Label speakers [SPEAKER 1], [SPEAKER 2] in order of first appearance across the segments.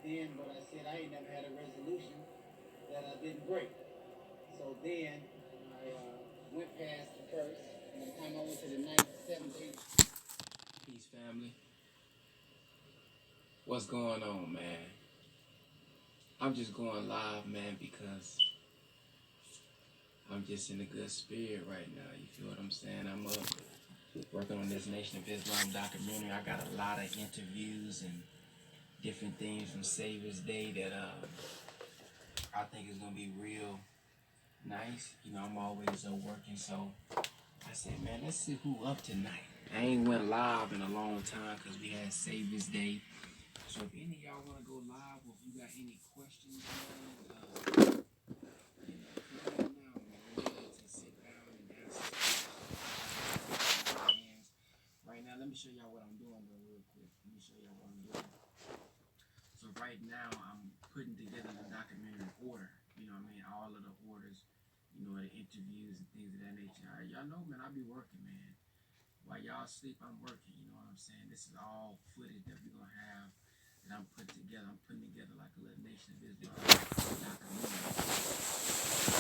[SPEAKER 1] Then, but I said I ain't never had a resolution that I didn't break. So then I went past the first, and by the time I went to the ninth, seventh, eighth. Peace, family. What's going on, man? I'm just going live, man, because I'm just in a good spirit right now. You feel what I'm saying? I'm up working on this Nation of Islam documentary. I got a lot of interviews and different things from Savior's Day that I think is gonna be real nice. You know, I'm always working, so I said, man, let's see who up tonight. I ain't went live in a long time because we had Savior's Day. So if any of y'all want to go live, or if you got any questions, man, you know, come on now, man. We're ready to sit down and answer hands. Right now, let me show y'all what I'm doing, though, real quick. Let me show y'all what I'm doing. So right now, I'm putting together the documentary order. You know what I mean? All of the orders, you know, the interviews and things of that nature. Y'all know, man, I be working, man. While y'all sleep, I'm working. You know what I'm saying? This is all footage that we're going to have that I'm putting together. I'm putting together like a little Nation of Islam documentary.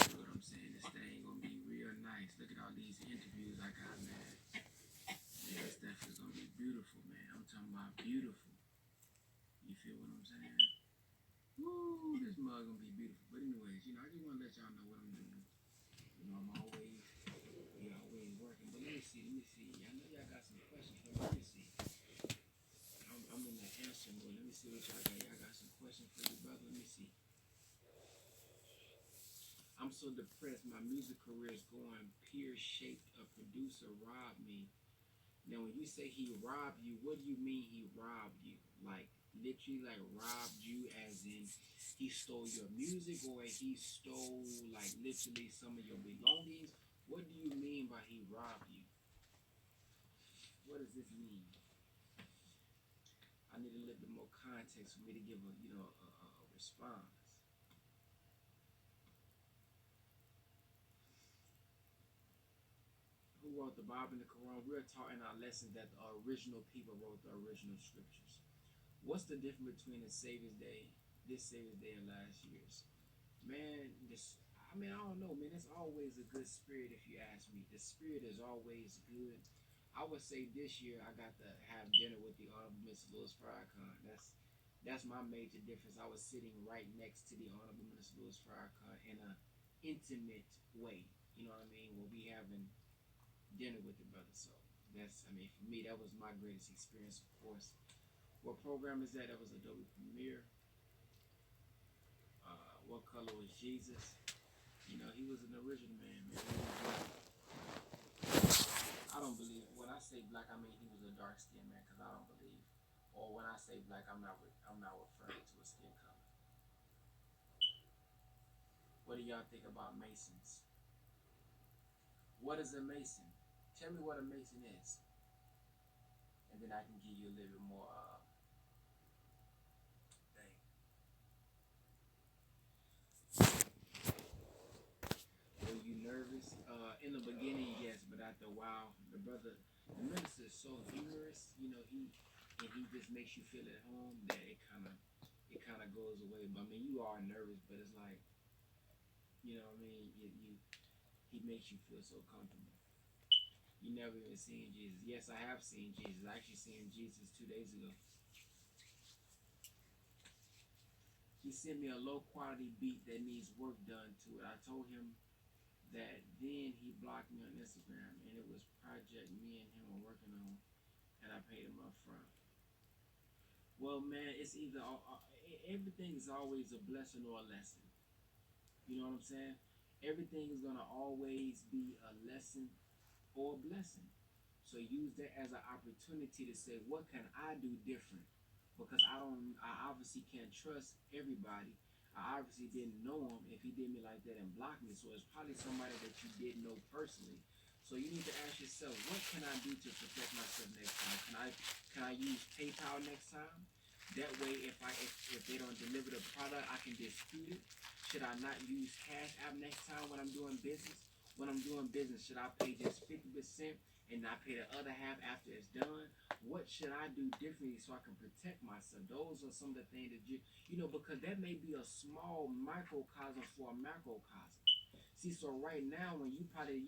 [SPEAKER 1] You know what I'm saying? This thing going to be real nice. Look at all these interviews I got, man. Yeah, this stuff is going to be beautiful, man. I'm talking about beautiful. You feel what I'm saying? Woo, this mug gonna be beautiful. But anyways, you know, I just want to let y'all know what I'm doing. You know, we always working. But let me see. I know y'all got some questions for me. Let me see. I'm in the answer mode. Let me see what y'all got. Y'all got some questions for you, brother. Let me see. I'm so depressed. My music career is going pear-shaped. A producer robbed me. Now, when you say he robbed you, what do you mean he robbed you? Like, literally, like, robbed you as in he stole your music, or he stole, like, literally some of your belongings? What do you mean by he robbed you? What does this mean? I need a little bit more context for me to give a response. Who wrote the Bible and the Quran? We're taught in our lessons that the original people wrote the original scriptures. What's the difference between the Savior's Day, this Savior's Day, and last year's? Man, I don't know, man. It's always a good spirit if you ask me. The spirit is always good. I would say this year I got to have dinner with the Honorable Mr. Louis Farrakhan. That's my major difference. I was sitting right next to the Honorable Mr. Louis Farrakhan in a intimate way. You know what I mean? We'll be having dinner with the brother. So for me, that was my greatest experience, of course. What program is that? That was Adobe Premiere. What color was Jesus? You know, he was an original man. I don't believe when I say black, I mean he was a dark skinned man, because I don't believe. Or when I say black, I'm not referring to a skin color. What do y'all think about Masons? What is a Mason? Tell me what a Mason is, and then I can give you a little bit more. Thing. Were you nervous? In the beginning, yes, but after a while, the minister is so humorous. You know, he just makes you feel at home that it kind of goes away. But I mean, you are nervous, but it's like, you know what I mean. He makes you feel so comfortable. You never even seen Jesus. Yes, I have seen Jesus. I actually seen Jesus 2 days ago. He sent me a low quality beat that needs work done to it. I told him that, then he blocked me on Instagram, and it was project me and him are working on, and I paid him up front. Well, man, it's either everything is always a blessing or a lesson. You know what I'm saying? Everything is gonna always be a lesson or a blessing. So use that as an opportunity to say, what can I do different? Because I obviously can't trust everybody. I obviously didn't know him if he did me like that and blocked me. So it's probably somebody that you didn't know personally. So you need to ask yourself, what can I do to protect myself next time? Can I use PayPal next time? That way, if they don't deliver the product, I can dispute it. Should I not use Cash App next time when I'm doing business? when I'm doing business, should I pay just 50% and not pay the other half after it's done? What should I do differently so I can protect myself? Those are some of the things that you know, because that may be a small microcosm for a macrocosm. See, so right now, when you probably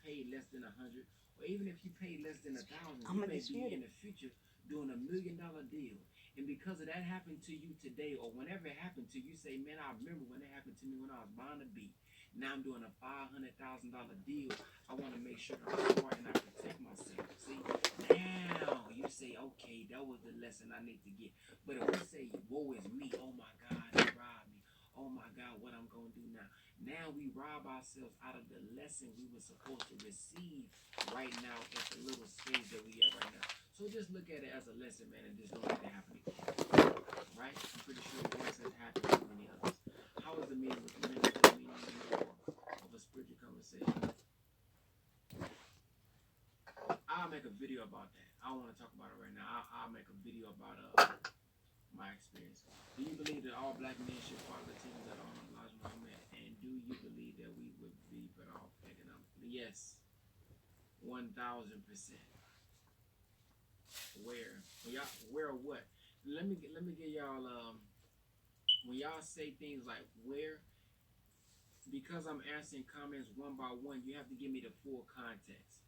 [SPEAKER 1] paid less than 100, or even if you paid less than 1,000, you may be in the future doing $1 million deal. And because of that happened to you today, or whenever it happened to you, say, man, I remember when it happened to me when I was bound to be. Now I'm doing a $500,000 deal. I want to make sure that I'm smart and I protect myself. See, now you say, okay, that was the lesson I need to get. But if we say, woe is me, oh my God, they robbed me. Oh my God, what I'm going to do now? Now we rob ourselves out of the lesson we were supposed to receive right now at the little stage that we are right now. So just look at it as a lesson, man, and just don't let it happen again. Right? I'm pretty sure it once has happened to many others. How is the meeting with the minister meeting of a spiritual conversation? I'll make a video about that. I don't want to talk about it right now. I'll make a video about my experience. Do you believe that all black men should follow the teachings that are on Elijah Muhammad? And do you believe that we would be better off economically? Yes, 1,000%. Where or what? Let me get y'all when y'all say things like where, because I'm answering comments one by one, you have to give me the full context.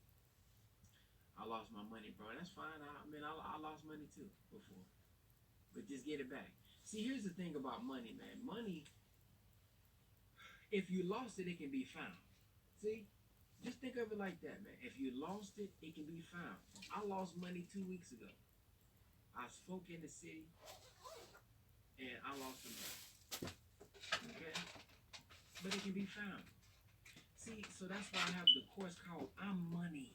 [SPEAKER 1] I lost my money, bro. That's fine. I lost money too before, but just get it back. See, here's the thing about money, man. Money, if you lost it, it can be found. See, just think of it like that, man. If you lost it, it can be found. I lost money 2 weeks ago. I spoke in the city, and I lost the money. Okay? But it can be found. See, so that's why I have the course called I'm Money.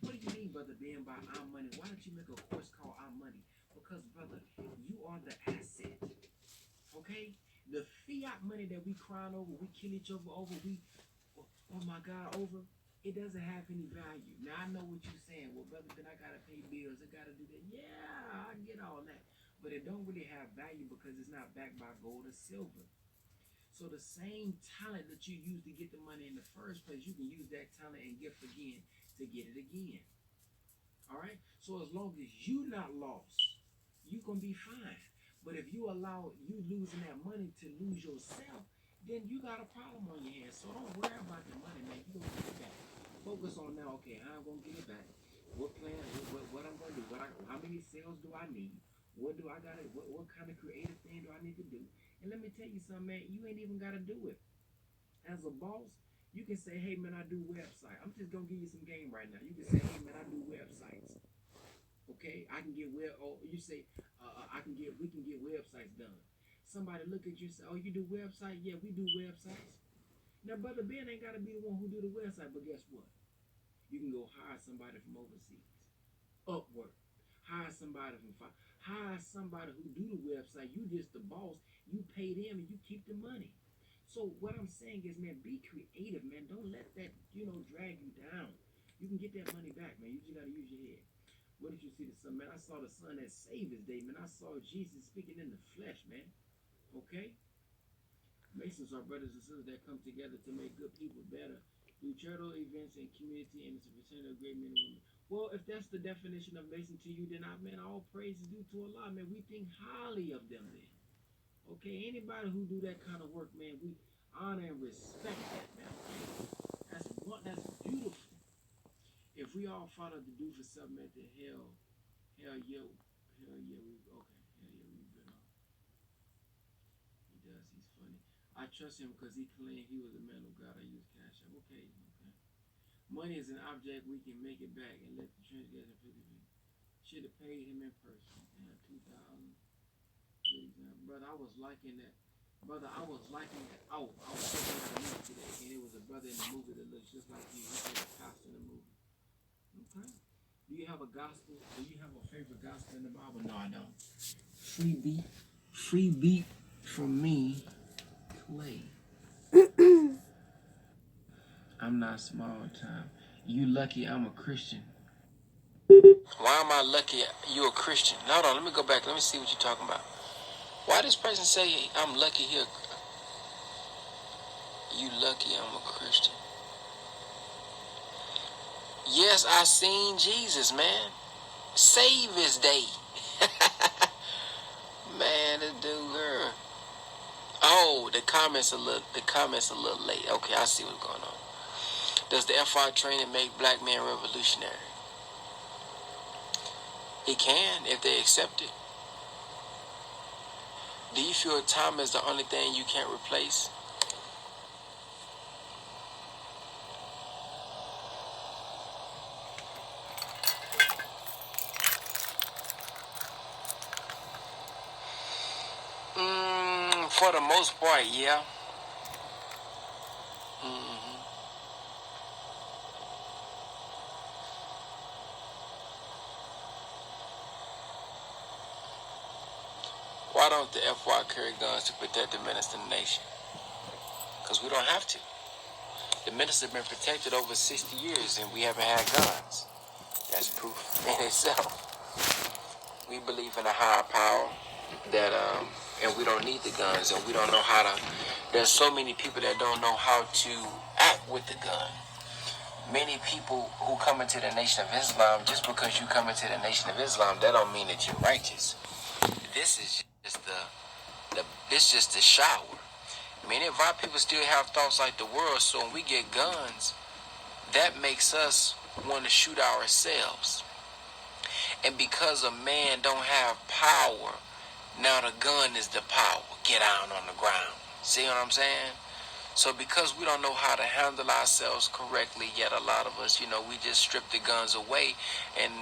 [SPEAKER 1] What do you mean, Brother Ben, by I'm Money? Why don't you make a course called I'm Money? Because, brother, you are the asset. Okay? The fiat money that we crying over, we kill each other over, oh my God, over, it doesn't have any value. Now, I know what you're saying. Well, brother, then I got to pay bills. I got to do that. Yeah, I get all that. But it don't really have value because it's not backed by gold or silver. So the same talent that you use to get the money in the first place, you can use that talent and gift again to get it again. All right? So as long as you not lost, you going to be fine. But if you allow you losing that money to lose yourself, then you got a problem on your hands. So don't worry about the money, man. You're going to get it back. Focus on now, okay, how I'm going to get it back. What plan, what I'm going to do. How many sales do I need? What do I got to, what kind of creative thing do I need to do? And let me tell you something, man, you ain't even got to do it. As a boss, you can say, hey, man, I do websites. I'm just going to give you some game right now. You can say, hey, man, I do websites. Okay, I can get you say, we can get websites done. Somebody look at you and say, oh, you do websites? Yeah, we do websites. Now, Brother Ben ain't got to be the one who do the website, but guess what? You can go hire somebody from overseas. Upwork. Hire somebody who do the website. You just the boss. You pay them and you keep the money. So what I'm saying is, man, be creative, man. Don't let that, drag you down. You can get that money back, man. You just got to use your head. What did you see the son, man? I saw the son that saved his day, man. I saw Jesus speaking in the flesh, man. Okay? Masons are brothers and sisters that come together to make good people better through charitable events and community, and it's a percent of great men and women. Well, if that's the definition of Mason to you, then all praise is due to Allah, man. We think highly of them, then. Okay, anybody who do that kind of work, man, we honor and respect that, man. That's beautiful. If we all follow the do for submit to hell yeah, we been off. He does, he's funny. I trust him because he claimed he was a man of God. I use cash. Okay. Money is an object we can make it back and let the transgression pay. Should have paid him in person. 2,000. Brother, I was liking that. Oh, I was looking at a movie today, and it was a brother in the movie that looks just like you. He played a pastor in the movie. Okay. Do you have a gospel? Do you have a favorite gospel in the Bible? No, I don't. Free beat from me, Clay. I'm not small time. You lucky I'm a Christian. Why am I lucky you a Christian? Hold on, let me go back. Let me see what you're talking about. Why does person say I'm lucky here? You lucky I'm a Christian.
[SPEAKER 2] Yes, I seen Jesus, man. Save his day. Man, this dude, girl. Oh, the comments a little late. Okay, I see what's going on. Does the FI training make black men revolutionary? It can if they accept it. Do you feel time is the only thing you can't replace? For the most part, yeah. Why don't the FY carry guns to protect the minister and the nation? Because we don't have to. The minister has been protected over 60 years and we haven't had guns. That's proof in itself. We believe in a higher power that, and we don't need the guns, and we don't know how to. There's so many people that don't know how to act with the gun. Many people who come into the Nation of Islam, just because you come into the Nation of Islam, that don't mean that you're righteous. This is just the shower. Many of our people still have thoughts like the world, so when we get guns, that makes us want to shoot ourselves. And because a man don't have power, now the gun is the power. Get down on the ground. See what I'm saying? So because we don't know how to handle ourselves correctly, yet a lot of us, we just strip the guns away. And,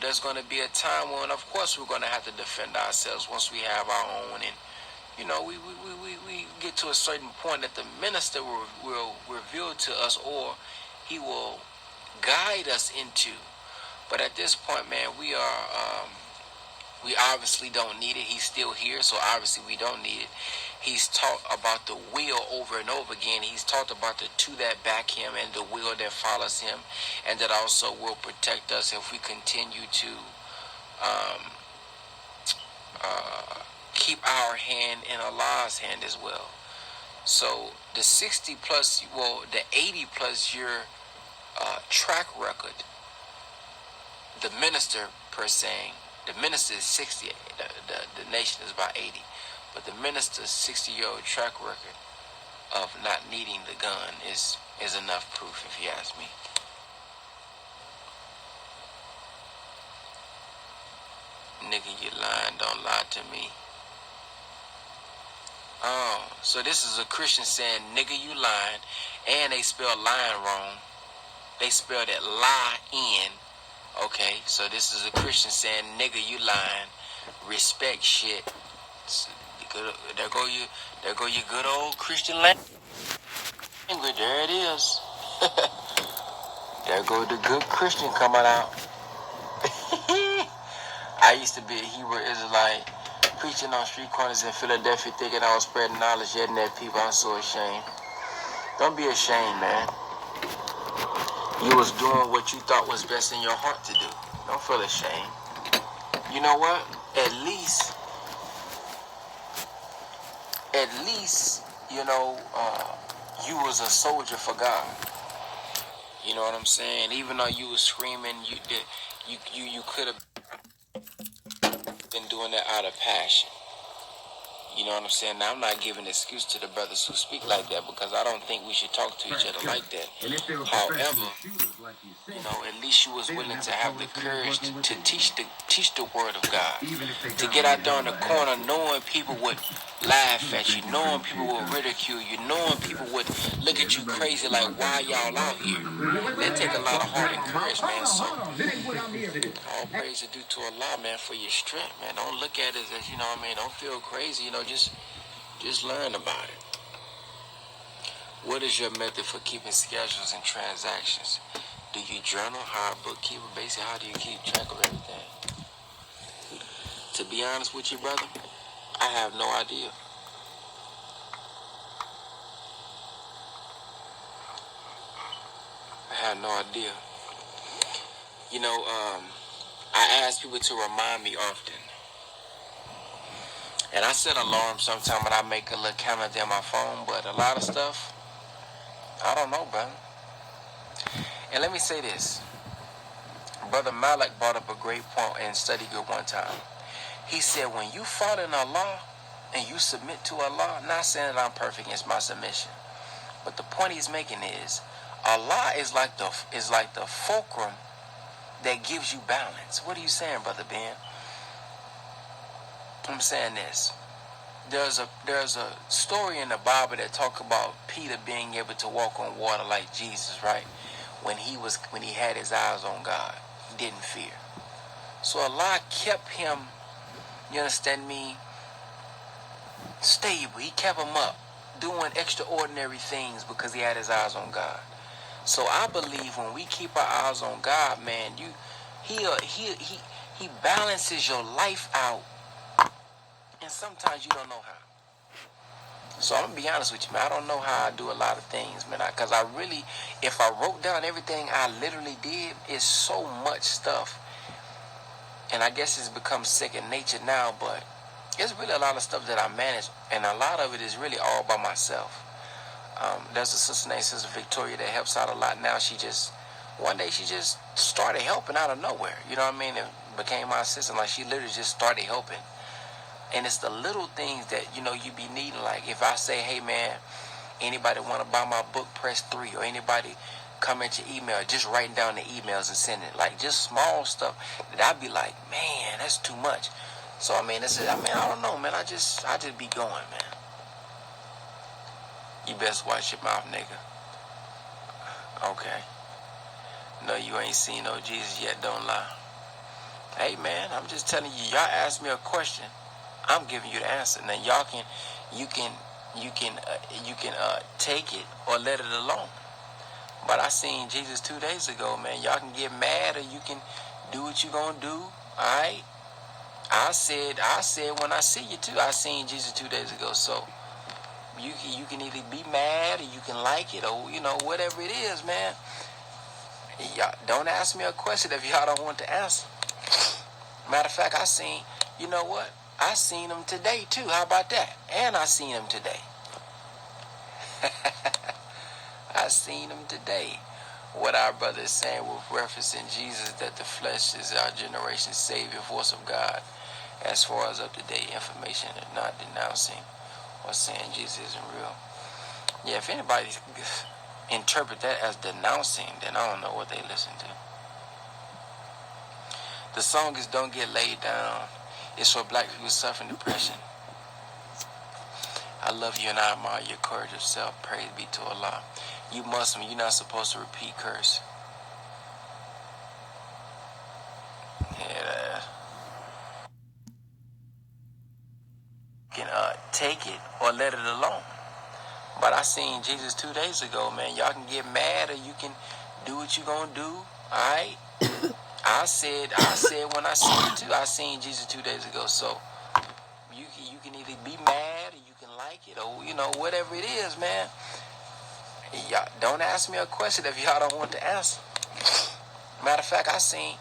[SPEAKER 2] there's going to be a time when, of course, we're going to have to defend ourselves once we have our own. And, we get to a certain point that the minister will reveal to us, or he will guide us into. But at this point, man, we obviously don't need it. He's still here, so obviously we don't need it. He's taught about the will over and over again. He's talked about the two that back him and the will that follows him, and that also will protect us if we continue to keep our hand in Allah's hand as well. So the 60 plus, the 80 plus year track record, the minister per se, the minister is 60, the nation is about 80, but the minister's 60-year-old track record of not needing the gun is enough proof, if you ask me. Nigga, you lying, don't lie to me. Oh, so this is a Christian saying, nigga, you lying, and they spell lying wrong. They spelled it lie-in. Okay, so this is a Christian saying, nigga, you lying. Respect shit. There go your good old Christian language. There it is. There go the good Christian coming out. I used to be a Hebrew Israelite preaching on street corners in Philadelphia, thinking I was spreading knowledge, yet that people. I'm so ashamed. Don't be ashamed, man. You was doing what you thought was best in your heart to do. Don't feel ashamed. You know what? At least, you was a soldier for God. You know what I'm saying? Even though you was screaming, you could have been doing that out of passion. You know what I'm saying? Now, I'm not giving an excuse to the brothers who speak like that, because I don't think we should talk to each other like that. However, at least you was willing to have the courage to teach the word of God. To get out there in the corner knowing people would laugh at you, knowing people would ridicule you, knowing people would look at you crazy like, why y'all out here? That take a lot of heart and courage, man. So, all praise is due to Allah, man, for your strength, man. Don't look at it as, don't feel crazy, just learn about it. What is your method for keeping schedules and transactions? Do you journal? Hire a bookkeeper? Basically, how do you keep track of everything? To be honest with you, brother, I have no idea. I have no idea. I ask people to remind me often. And I set alarms sometimes when I make a little calendar on my phone, but a lot of stuff, I don't know, bro. And let me say this. Brother Malik brought up a great point in Study Group one time. He said, when you fall in Allah and you submit to Allah, not saying that I'm perfect in my submission, but the point he's making is Allah is like the fulcrum that gives you balance. What are you saying, Brother Ben? I'm saying this. There's a story in the Bible that talk about Peter being able to walk on water like Jesus, right? When he had his eyes on God, he didn't fear. So Allah kept him, you understand me, stable. He kept him up, doing extraordinary things because he had his eyes on God. So I believe when we keep our eyes on God, man, he balances your life out, and sometimes you don't know how. So I'm gonna be honest with you, man. I don't know how I do a lot of things, man. Because I really, if I wrote down everything I literally did, it's so much stuff. And I guess it's become second nature now, but it's really a lot of stuff that I manage, and a lot of it is really all by myself. There's a sister named Sister Victoria that helps out a lot now. One day she just started helping out of nowhere. You know what I mean? And became my assistant. Like, she literally just started helping. And it's the little things that, you be needing. Like, if I say, hey, man, anybody want to buy my book, press 3. Or anybody come at your email, just writing down the emails and sending it. Like, just small stuff that I'd be like, man, that's too much. So, I don't know, man. I just be going, man. You best watch your mouth, nigga. Okay. No, you ain't seen no Jesus yet, don't lie. Hey, man, I'm just telling you, y'all asked me a question. I'm giving you the answer. Now you can take it or let it alone. But I seen Jesus 2 days ago, man. Y'all can get mad or you can do what you gonna do. Alright? I said when I see you too, I seen Jesus 2 days ago. So you can either be mad or you can like it, or whatever it is, man. Y'all don't ask me a question if y'all don't want to answer. Matter of fact, I seen him today too. How about that? And I seen him today. I seen him today. What our brother is saying with referencing Jesus, that the flesh is our generation's savior, force of God, as far as up-to-date information, and not denouncing or saying Jesus isn't real. Yeah, if anybody interpret that as denouncing, then I don't know what they listen to. The song is Don't Get Laid Down. It's for black people suffering depression. I love you and I admire your courage of self. Praise be to Allah. You Muslim, you're not supposed to repeat curse. Yeah, you can take it or let it alone. But I seen Jesus 2 days ago, man. Y'all can get mad or you can do what you gonna do. Alright? I said when I see you too, I seen Jesus 2 days ago. So you can either be mad or you can like it, or whatever it is, man. Y'all don't ask me a question if y'all don't want to answer. Matter of fact, I seen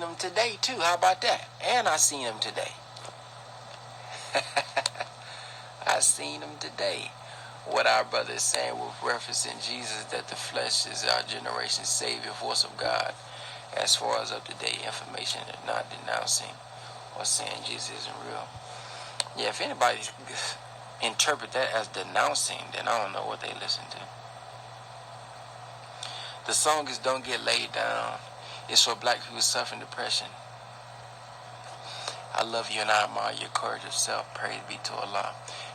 [SPEAKER 2] him today too. How about that? And I seen him today. I seen him today. What our brother is saying with referencing Jesus, that the flesh is our generation's savior, force of God, as far as up-to-date information, and not denouncing or saying Jesus isn't real. Yeah, if anybody interpret that as denouncing, then I don't know what they listen to. The song is Don't Get Laid Down. It's for black people suffering depression. I love you and I admire your courage of self. Praise be to Allah.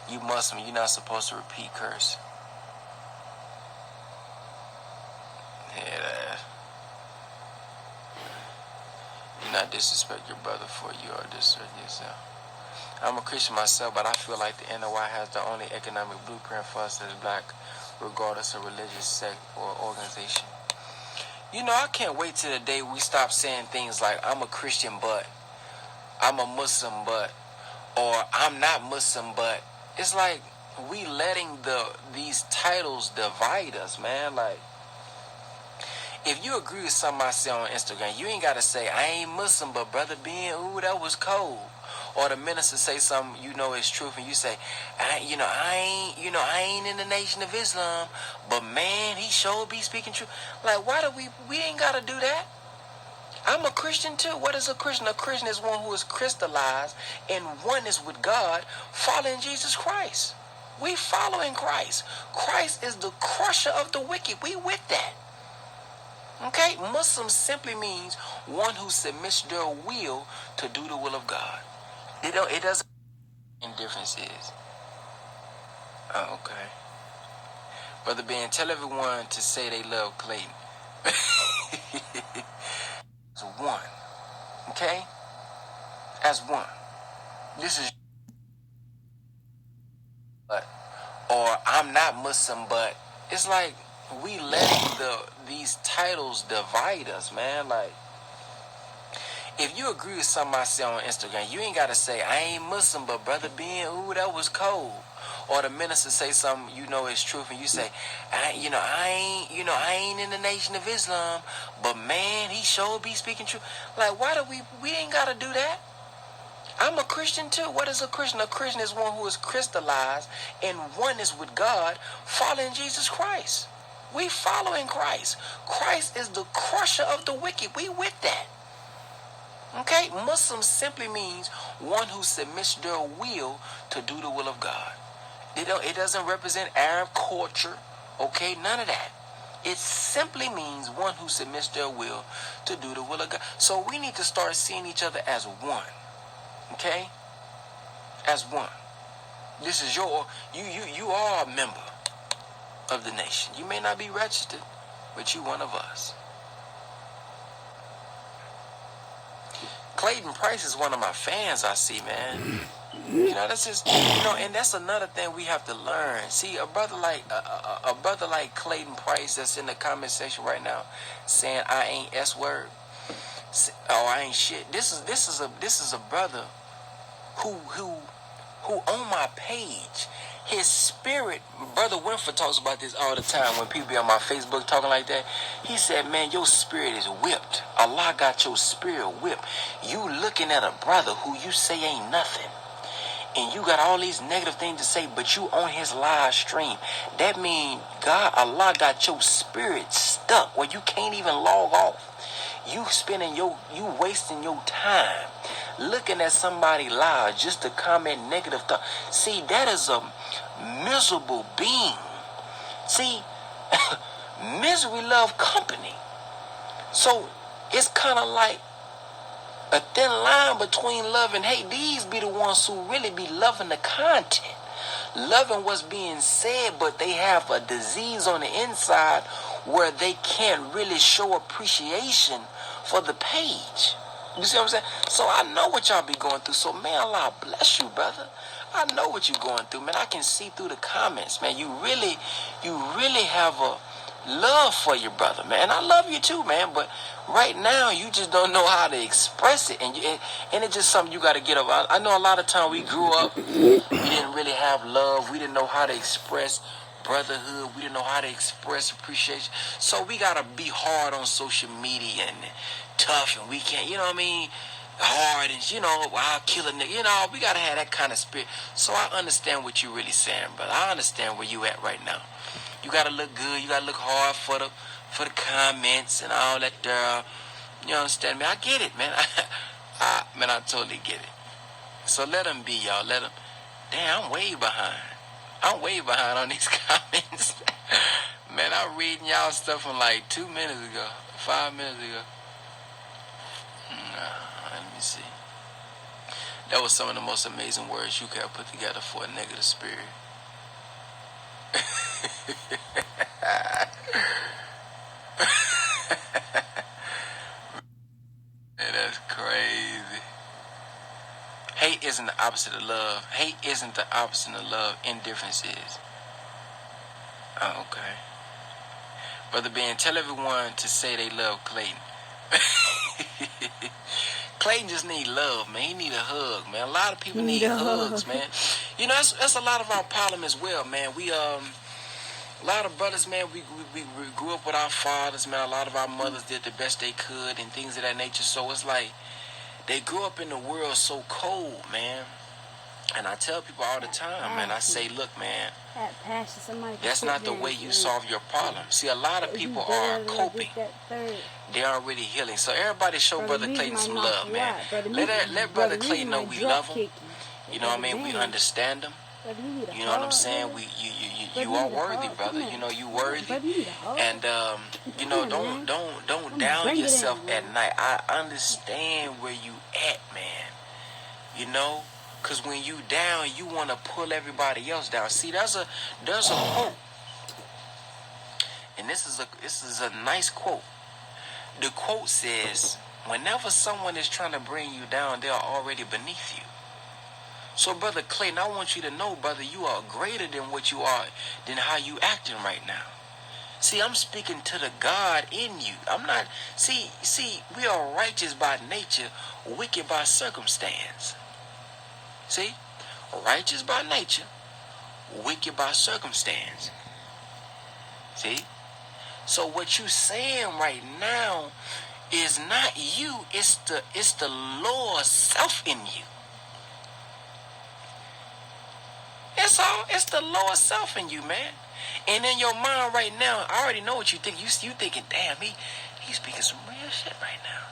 [SPEAKER 2] You Muslim, you're not supposed to repeat curse. Yeah, do not disrespect your brother, for you are disrespect yourself. I'm a Christian myself, but I feel like the NOI has the only economic blueprint for us as black, regardless of religious sect or organization. I can't wait till the day we stop saying things like, I'm a Christian, but I'm a Muslim, but, or I'm not Muslim, but. It's like we letting these titles divide us, man. Like, if you agree with something I say on Instagram, you ain't got to say, I ain't Muslim, but Brother Ben, ooh, that was cold. Or the minister say something is truth, and you say, I ain't in the Nation of Islam, but man, he sure be speaking truth. Like, why do we ain't got to do that? I'm a Christian too. What is a Christian? A Christian is one who is crystallized in oneness with God, following Jesus Christ. We following Christ. Christ is the crusher of the wicked. We with that. Okay? Muslim simply means one who submits their will to do the will of God. It doesn't indifference is. Oh, okay. Brother Ben, tell everyone to say they love Clayton. As one. Okay? As one. This is or I'm not Muslim, but it's like we letting these titles divide us, man. Like, if you agree with something I say on Instagram, you ain't gotta say I ain't Muslim, but Brother Ben, ooh, that was cold. Or the minister say something you know is truth, and you say, I ain't in the Nation of Islam, but man, he sure be speaking truth. Like, why do we ain't gotta do that? I'm a Christian too. What is a Christian? A Christian is one who is crystallized in oneness with God, following Jesus Christ. We following Christ. Christ is the crusher of the wicked. We with that. Okay? Muslim simply means one who submits their will to do the will of God. It doesn't represent Arab culture. Okay? None of that. It simply means one who submits their will to do the will of God. So we need to start seeing each other as one. Okay? As one. This is you are a member of the nation. You may not be registered, but you one of us. Clayton Price is one of my fans, I see, man. You know, that's just, and that's another thing we have to learn. See, a brother like Clayton Price that's in the comment section right now saying I ain't S word, or I ain't shit. This is a brother who on my page, his spirit, Brother Winford talks about this all the time when people be on my Facebook talking like that. He said, man, your spirit is whipped. Allah got your spirit whipped. You looking at a brother who you say ain't nothing, and you got all these negative things to say, but you on his live stream. That means Allah got your spirit stuck where you can't even log off. You wasting your time looking at somebody live just to comment negative stuff. See, that is a miserable being. See, misery love company. So it's kind of like a thin line between love and hate. These be the ones who really be loving the content, loving what's being said, but they have a disease on the inside where they can't really show appreciation for the page. You see what I'm saying? So I know what y'all be going through. So man, Allah bless you, brother. I know what you're going through, man. I can see through the comments, man. You really have a love for your brother, man. And I love you too, man. But right now, you just don't know how to express it, and it's just something you got to get over. I know a lot of time we grew up, we didn't really have love. We didn't know how to express brotherhood. We didn't know how to express appreciation. So we gotta be hard on social media and tough, and we can't, hard, and I'll kill a nigga. We gotta have that kind of spirit. So I understand what you're really saying, brother. I understand where you at right now. You gotta look good. You gotta look hard for the comments and all that there. You understand me? I get it, man. I totally get it. So let them be, y'all. Let them. Damn, I'm way behind. On these comments. Man, I'm reading y'all stuff from like 2 minutes ago, 5 minutes ago. Let me see. That was some of the most amazing words you could have put together for a negative spirit. Man, that's crazy. Hate isn't the opposite of love. Hate isn't the opposite of love. Indifference is. Oh, okay. Brother Ben, tell everyone to say they love Clayton. Clayton just need love, man. He need a hug, man. A lot of people need hugs, man. That's a lot of our problem as well, man. A lot of brothers, man, we grew up with our fathers, man. A lot of our mothers did the best they could and things of that nature. So it's like they grew up in the world so cold, man. And I tell people all the time, man, I say, look, man, that's not the way you solve your problem. See, a lot of people are coping. They aren't really healing. So everybody show Brother Clayton some love, man. Let Brother Clayton know we love him. You know what I mean? We understand him. You know what I'm saying? You are worthy, brother. You know you worthy. And you know, don't down yourself at night. I understand where you at, man. You know? Cause when you down, you want to pull everybody else down. See, there's a quote, and this is a nice quote. The quote says, "Whenever someone is trying to bring you down, they are already beneath you." So, Brother Clayton, I want you to know, brother, you are greater than what you are, than how you acting right now. See, I'm speaking to the God in you. I'm not. See, we are righteous by nature, wicked by circumstance. See? Righteous by nature, wicked by circumstance. See? So what you saying right now is not you, it's the lower self in you. That's all. It's the lower self in you, man. And in your mind right now, I already know what you think. You thinking, damn, he's speaking some real shit right now.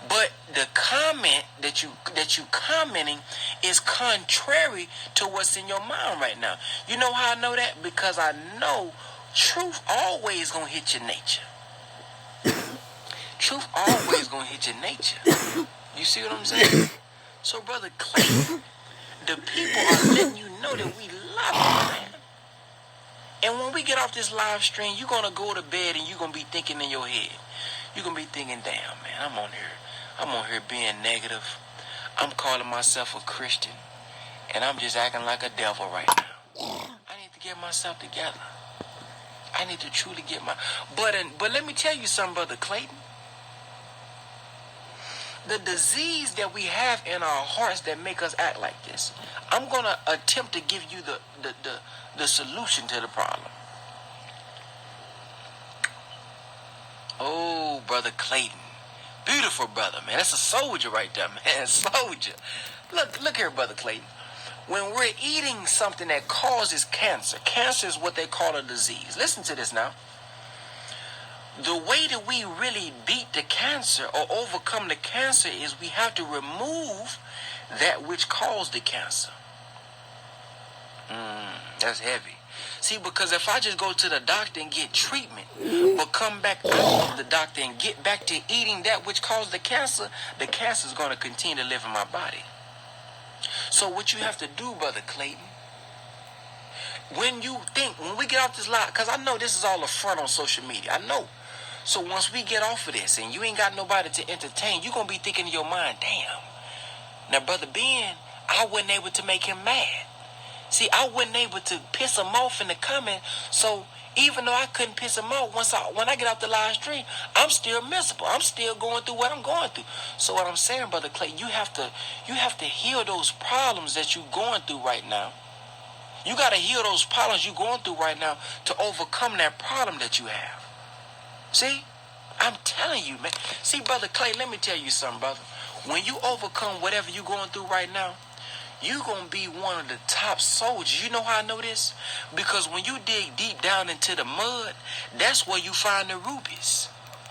[SPEAKER 2] But the comment that you commenting is contrary to what's in your mind right now. You know how I know that? Because I know truth always gonna hit your nature. Truth always gonna hit your nature. You see what I'm saying? So, Brother Clay, the people are letting you know that we love you, man. And when we get off this live stream, you're gonna go to bed and you're gonna be thinking in your head. You're gonna be thinking, damn, man, I'm on here being negative. I'm calling myself a Christian, and I'm just acting like a devil right now. I need to get myself together. I need to truly get my... But let me tell you something, Brother Clayton. The disease that we have in our hearts that make us act like this, I'm going to attempt to give you the solution to the problem. Oh, Brother Clayton. Beautiful brother, man. That's a soldier right there, man. Soldier. Look here, Brother Clayton. When we're eating something that causes cancer is what they call a disease. Listen to this now. The way that we really beat the cancer or overcome the cancer is we have to remove that which caused the cancer. That's heavy. See, because if I just go to the doctor and get treatment, but come back out of the doctor and get back to eating that which caused the cancer is going to continue to live in my body. So what you have to do, Brother Clayton, when we get off this live, because I know this is all a front on social media, I know. So once we get off of this and you ain't got nobody to entertain, you're going to be thinking in your mind, damn, now Brother Ben, I wasn't able to make him mad. See, I wasn't able to piss him off in the comment, so even though I couldn't piss him off, when I get off the live stream, I'm still miserable. I'm still going through what I'm going through. So what I'm saying, Brother Clay, you have to heal those problems that you're going through right now. You got to heal those problems you're going through right now to overcome that problem that you have. See? I'm telling you, man. See, Brother Clay, let me tell you something, brother. When you overcome whatever you're going through right now, you're going to be one of the top soldiers. You know how I know this? Because when you dig deep down into the mud, that's where you find the rubies.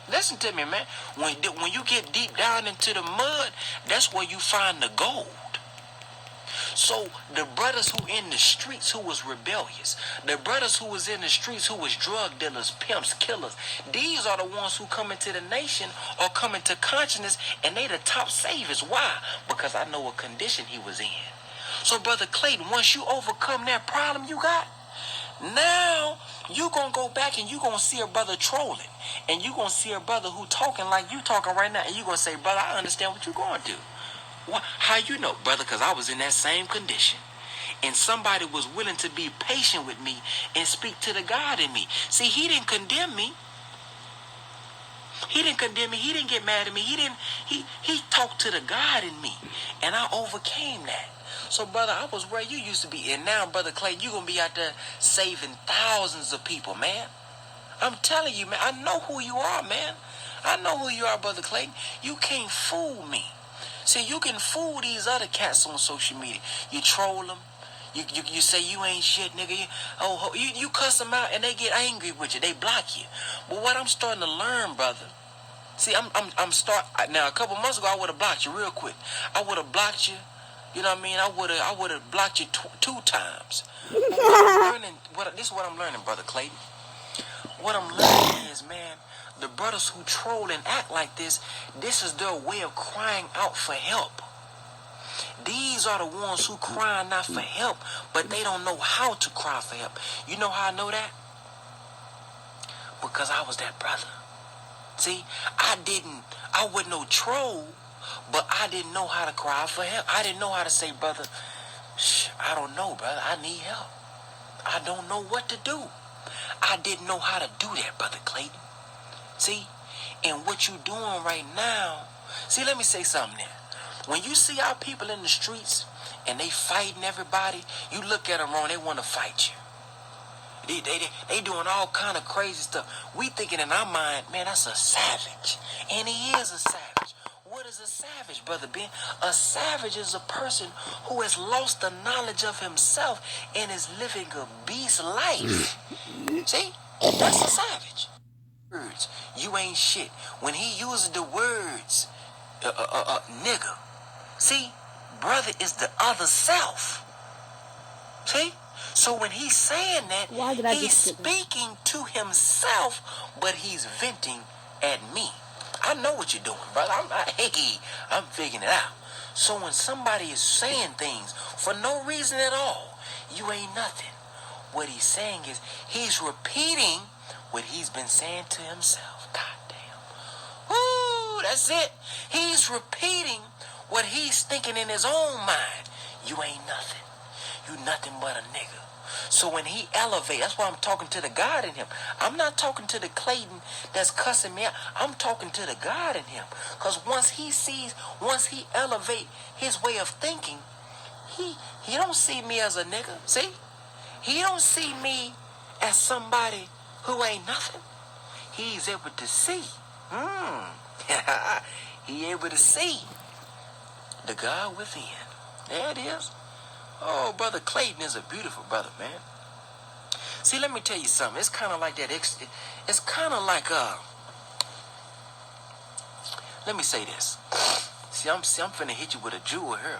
[SPEAKER 2] Listen to me, man. When you get deep down into the mud, that's where you find the gold. So the brothers who in the streets who was rebellious, the brothers who was in the streets who was drug dealers, pimps, killers, these are the ones who come into the nation or come into consciousness, and they the top saviors. Why? Because I know what condition he was in. So, Brother Clayton, once you overcome that problem you got, now you going to go back and you going to see a brother trolling. And you going to see a brother who talking like you talking right now. And you going to say, brother, I understand what you going through. How you know, brother? Because I was in that same condition. And somebody was willing to be patient with me and speak to the God in me. See, he didn't condemn me. He didn't condemn me. He didn't get mad at me. He talked to the God in me. And I overcame that. So, brother, I was where you used to be. And now, Brother Clay, you're going to be out there saving thousands of people, man. I'm telling you, man, I know who you are, man. I know who you are, Brother Clay. You can't fool me. See, you can fool these other cats on social media. You troll them. You say you ain't shit, nigga. You cuss them out and they get angry with you. They block you. But what I'm starting to learn, brother. See, I'm start now. A couple months ago, I would have blocked you real quick. I would have blocked you. You know what I mean? I would have blocked you two times. But what I'm learning, this is what I'm learning, brother Clayton. What I'm learning is, man, the brothers who troll and act like this is their way of crying out for help. These are the ones who cry not for help, but they don't know how to cry for help. You know how I know that? Because I was that brother. See, I wasn't no troll, but I didn't know how to cry for help. I didn't know how to say, brother, I don't know, brother, I need help. I don't know what to do. I didn't know how to do that, brother Clayton. See, and what you doing right now, see, let me say something there. When you see our people in the streets and they fighting everybody, you look at them wrong, they want to fight you. They doing all kind of crazy stuff. We thinking in our mind, man, that's a savage. And he is a savage. What is a savage, Brother Ben? A savage is a person who has lost the knowledge of himself and is living a beast life. See? That's a savage. Words. You ain't shit. When he uses the words, nigga. See? Brother is the other self. See? So when he's saying that, he's speaking to himself, but he's venting at me. I know what you're doing, brother. I'm figuring it out. So when somebody is saying things for no reason at all, you ain't nothing. What he's saying is he's repeating what he's been saying to himself. God damn. Woo, that's it. He's repeating what he's thinking in his own mind. You ain't nothing. You nothing but a nigga. So when he elevates, that's why I'm talking to the God in him. I'm not talking to the Clayton that's cussing me out. I'm talking to the God in him. Because once he elevate his way of thinking, he don't see me as a nigga. See? He don't see me as somebody who ain't nothing. He's able to see. He able to see the God within. There it is. Oh, Brother Clayton is a beautiful brother, man. See, let me tell you something. It's kind of like that. It's kind of like, let me say this. See, I'm finna hit you with a jewel here.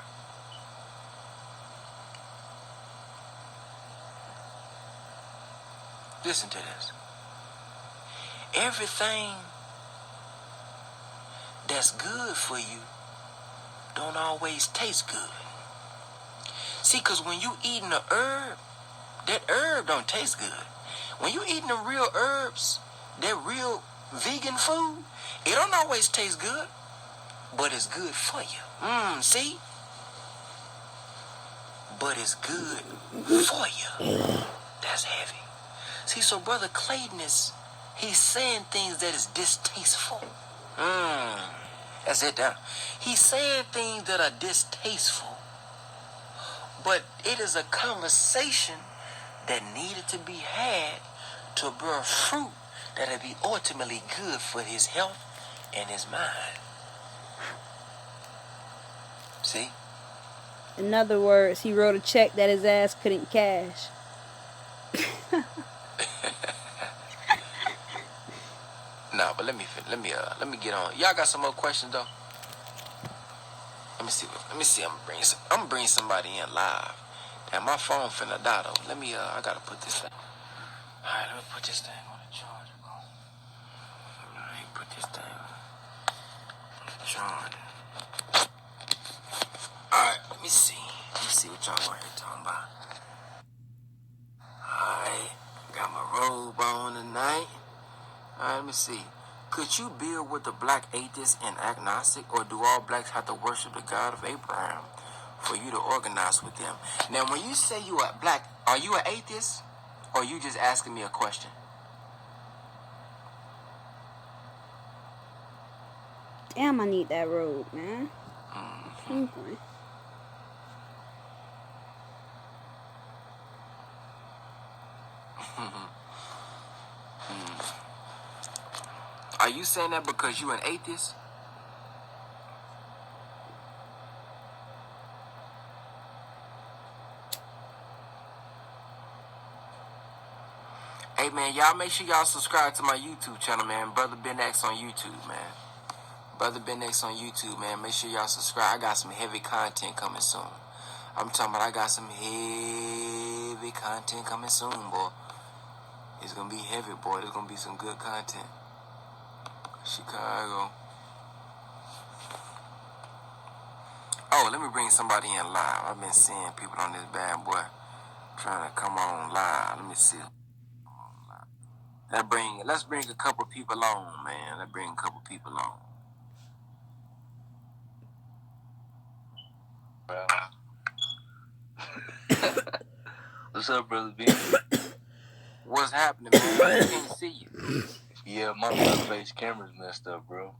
[SPEAKER 2] Listen to this. Everything that's good for you don't always taste good. See, because when you eating a herb, that herb don't taste good. When you eating the real herbs, that real vegan food, it don't always taste good, but it's good for you. See? But it's good for you. That's heavy. See, so Brother Clayton he's saying things that is distasteful. That's it now. He's saying things that are distasteful. But it is a conversation that needed to be had to bear fruit that will be ultimately good for his health and his mind. See?
[SPEAKER 3] In other words, he wrote a check that his ass couldn't cash.
[SPEAKER 2] Nah, but let me get on. Y'all got some more questions though? Let me see. I'm gonna bring somebody in live. And my phone finna die though. I gotta put this thing. Alright, let me put this thing on the charger, bro. Let me put this thing on the charger. Alright, let me see what y'all out here talking about. Alright, got my robe on tonight. Alright, let me see. Could you build with the black atheist and agnostic, or do all blacks have to worship the God of Abraham for you to organize with them? Now, when you say you are black, are you an atheist, or are you just asking me a question?
[SPEAKER 3] Damn, I need that robe, man. Okay.
[SPEAKER 2] Are you saying that because you an atheist? Hey, man, y'all make sure y'all subscribe to my YouTube channel, man. BrotherBenX on YouTube, man. BrotherBenX on YouTube, man. Make sure y'all subscribe. I got some heavy content coming soon. I'm talking about I got some heavy content coming soon, boy. It's gonna be heavy, boy. There's gonna be some good content. Chicago. Oh, let me bring somebody in live. I've been seeing people on this bad boy trying to come on live. Let me see. Let's bring a couple people on, man. Let's bring a couple people on.
[SPEAKER 4] What's up, Brother B?
[SPEAKER 2] What's happening, man? I can't see you.
[SPEAKER 4] Yeah, my brother-based camera's messed up, bro.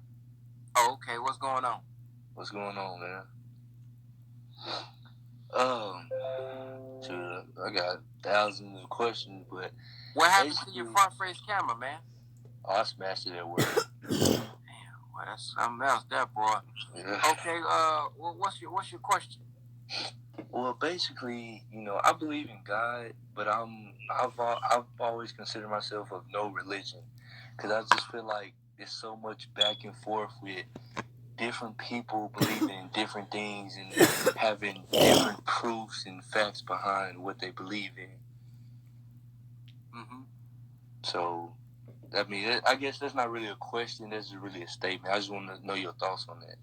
[SPEAKER 2] Oh, okay. What's going on?
[SPEAKER 4] What's going on, man? Dude, I got thousands of questions, but
[SPEAKER 2] what happened to your front face camera, man?
[SPEAKER 4] Oh, I smashed it at work.
[SPEAKER 2] Damn, well, that's something else, that boy.
[SPEAKER 4] Yeah.
[SPEAKER 2] Okay, well, what's your question?
[SPEAKER 4] Well, basically, I believe in God, but I've always considered myself of no religion, because I just feel like there's so much back and forth with different people believing in different things and having different proofs and facts behind what they believe in.
[SPEAKER 2] Mm-hmm.
[SPEAKER 4] So, I mean, I guess that's not really a question. That's just really a statement. I just want to know your thoughts on that.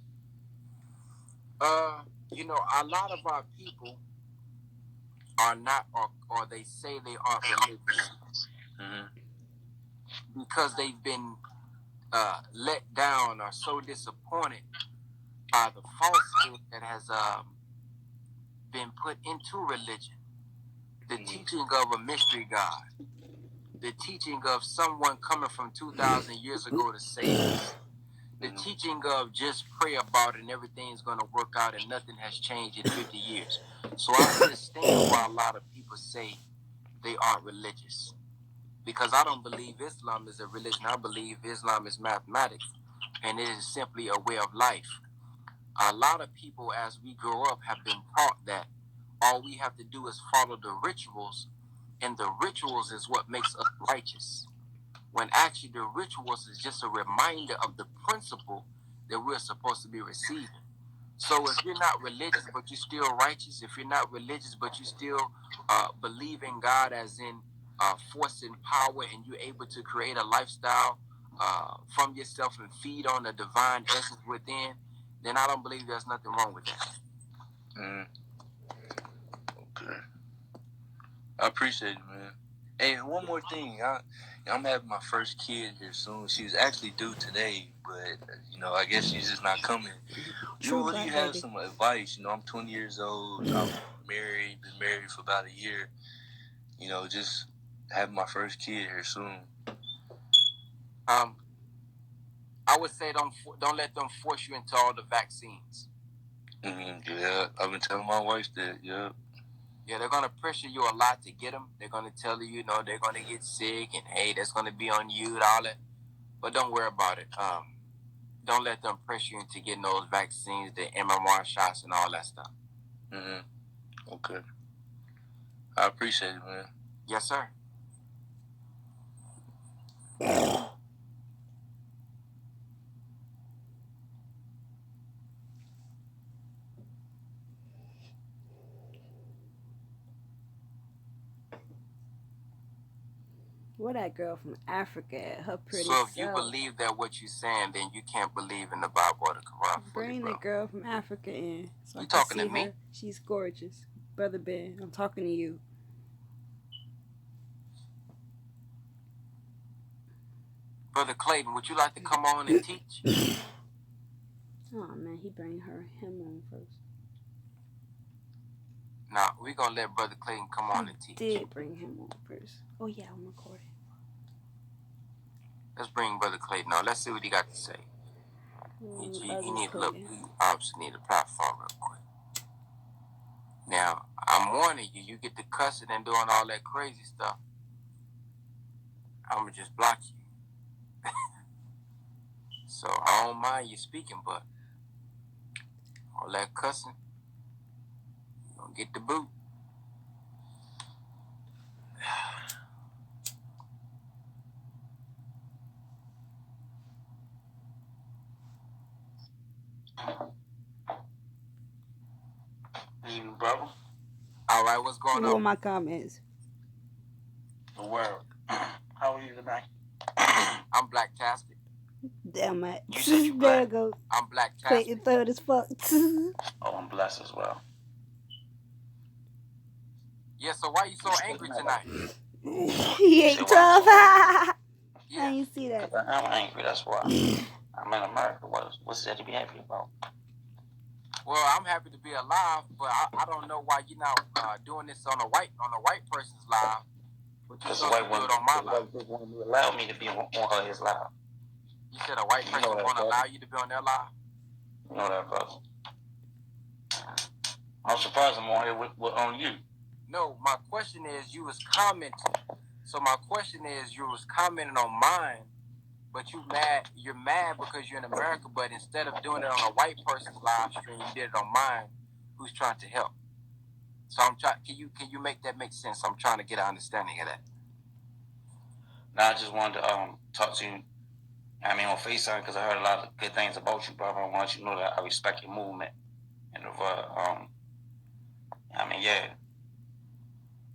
[SPEAKER 2] A lot of our people are not, or they say they aren't religious, because they've been let down or so disappointed by the falsehood that has been put into religion. The teaching of a mystery God, the teaching of someone coming from 2,000 years ago to save us, the teaching of just pray about it and everything's going to work out and nothing has changed in 50 years. So I understand why a lot of people say they aren't religious, because I don't believe Islam is a religion. I believe Islam is mathematics, and it is simply a way of life. A lot of people, as we grow up, have been taught that all we have to do is follow the rituals, and the rituals is what makes us righteous, when actually the rituals is just a reminder of the principle that we're supposed to be receiving. So if you're not religious but you're still righteous, if you're not religious but you still believe in God as in force and power, and you're able to create a lifestyle from yourself and feed on the divine essence within, then I don't believe there's nothing wrong with that.
[SPEAKER 4] Okay. I appreciate it, man. Hey, one more thing. I'm having my first kid here soon. She's actually due today, but I guess she's just not coming. Would you have some advice? I'm 20 years old. I'm married. Been married for about a year. Just having my first kid here soon.
[SPEAKER 2] I would say don't let them force you into all the vaccines.
[SPEAKER 4] Yeah, I've been telling my wife that. Yeah.
[SPEAKER 2] Yeah, they're going to pressure you a lot to get them. They're going to tell you, they're going to get sick, and hey, that's going to be on you and all that. But don't worry about it. Don't let them pressure you into getting those vaccines, the MMR shots, and all that stuff.
[SPEAKER 4] Okay. I appreciate it, man.
[SPEAKER 2] Yes, sir.
[SPEAKER 3] What that girl from Africa at? Her pretty
[SPEAKER 2] So if
[SPEAKER 3] self.
[SPEAKER 2] you believe that what you're saying, then you can't believe in the Bible or the Quran.
[SPEAKER 3] Bring the girl from Africa in. So
[SPEAKER 2] you talking to me?
[SPEAKER 3] Her. She's gorgeous. Brother Ben, I'm talking to you.
[SPEAKER 2] Brother Clayton, would you like to come on and teach?
[SPEAKER 3] Oh man, he bring him on first.
[SPEAKER 2] Nah, we're gonna let Brother Clayton come on and teach.
[SPEAKER 3] Did bring him on first. Oh yeah, I'm recording.
[SPEAKER 2] Let's bring Brother Clayton on. Let's see what he got to say. He obviously need a platform real quick. Now, I'm warning you, you get to cussing and doing all that crazy stuff, I'm gonna just block you. So I don't mind you speaking, but all that cussing, you're gonna get the boot.
[SPEAKER 5] You, brother.
[SPEAKER 2] All right, what's going
[SPEAKER 3] What are
[SPEAKER 2] on?
[SPEAKER 3] my comments?
[SPEAKER 5] The world. How are you tonight?
[SPEAKER 2] I'm Black Tastic.
[SPEAKER 3] Damn it.
[SPEAKER 5] You said you
[SPEAKER 3] There
[SPEAKER 5] black.
[SPEAKER 3] it goes.
[SPEAKER 2] I'm Black
[SPEAKER 3] Clayton
[SPEAKER 2] Tastic.
[SPEAKER 3] third as fuck.
[SPEAKER 5] Oh, I'm blessed as well.
[SPEAKER 2] Yeah, so why you so angry tonight?
[SPEAKER 3] He ain't tough. I
[SPEAKER 2] Yeah.
[SPEAKER 3] ain't see that.
[SPEAKER 5] I'm angry, that's why. I'm in America. What's there to be happy about?
[SPEAKER 2] Well, I'm happy to be alive, but I don't know why you're not doing this on a white person's live, but you're
[SPEAKER 5] Because the
[SPEAKER 2] supposed
[SPEAKER 5] white
[SPEAKER 2] to do
[SPEAKER 5] woman,
[SPEAKER 2] it on my live.
[SPEAKER 5] won't allow me to be on his live.
[SPEAKER 2] You said a white person won't allow you to be on their live?
[SPEAKER 5] You know that, brother. I'm surprised I'm on here with on you.
[SPEAKER 2] No, my question is you was commenting. So my question is you was commenting on mine, but you're mad because you're in America, but instead of doing it on a white person's live stream, you did it on mine, who's trying to help. So I'm trying. Can you make that make sense? I'm trying to get an understanding of that.
[SPEAKER 5] Now I just wanted to talk to you. I mean on FaceTime because I heard a lot of good things about you, brother. I want you to know that I respect your movement and I mean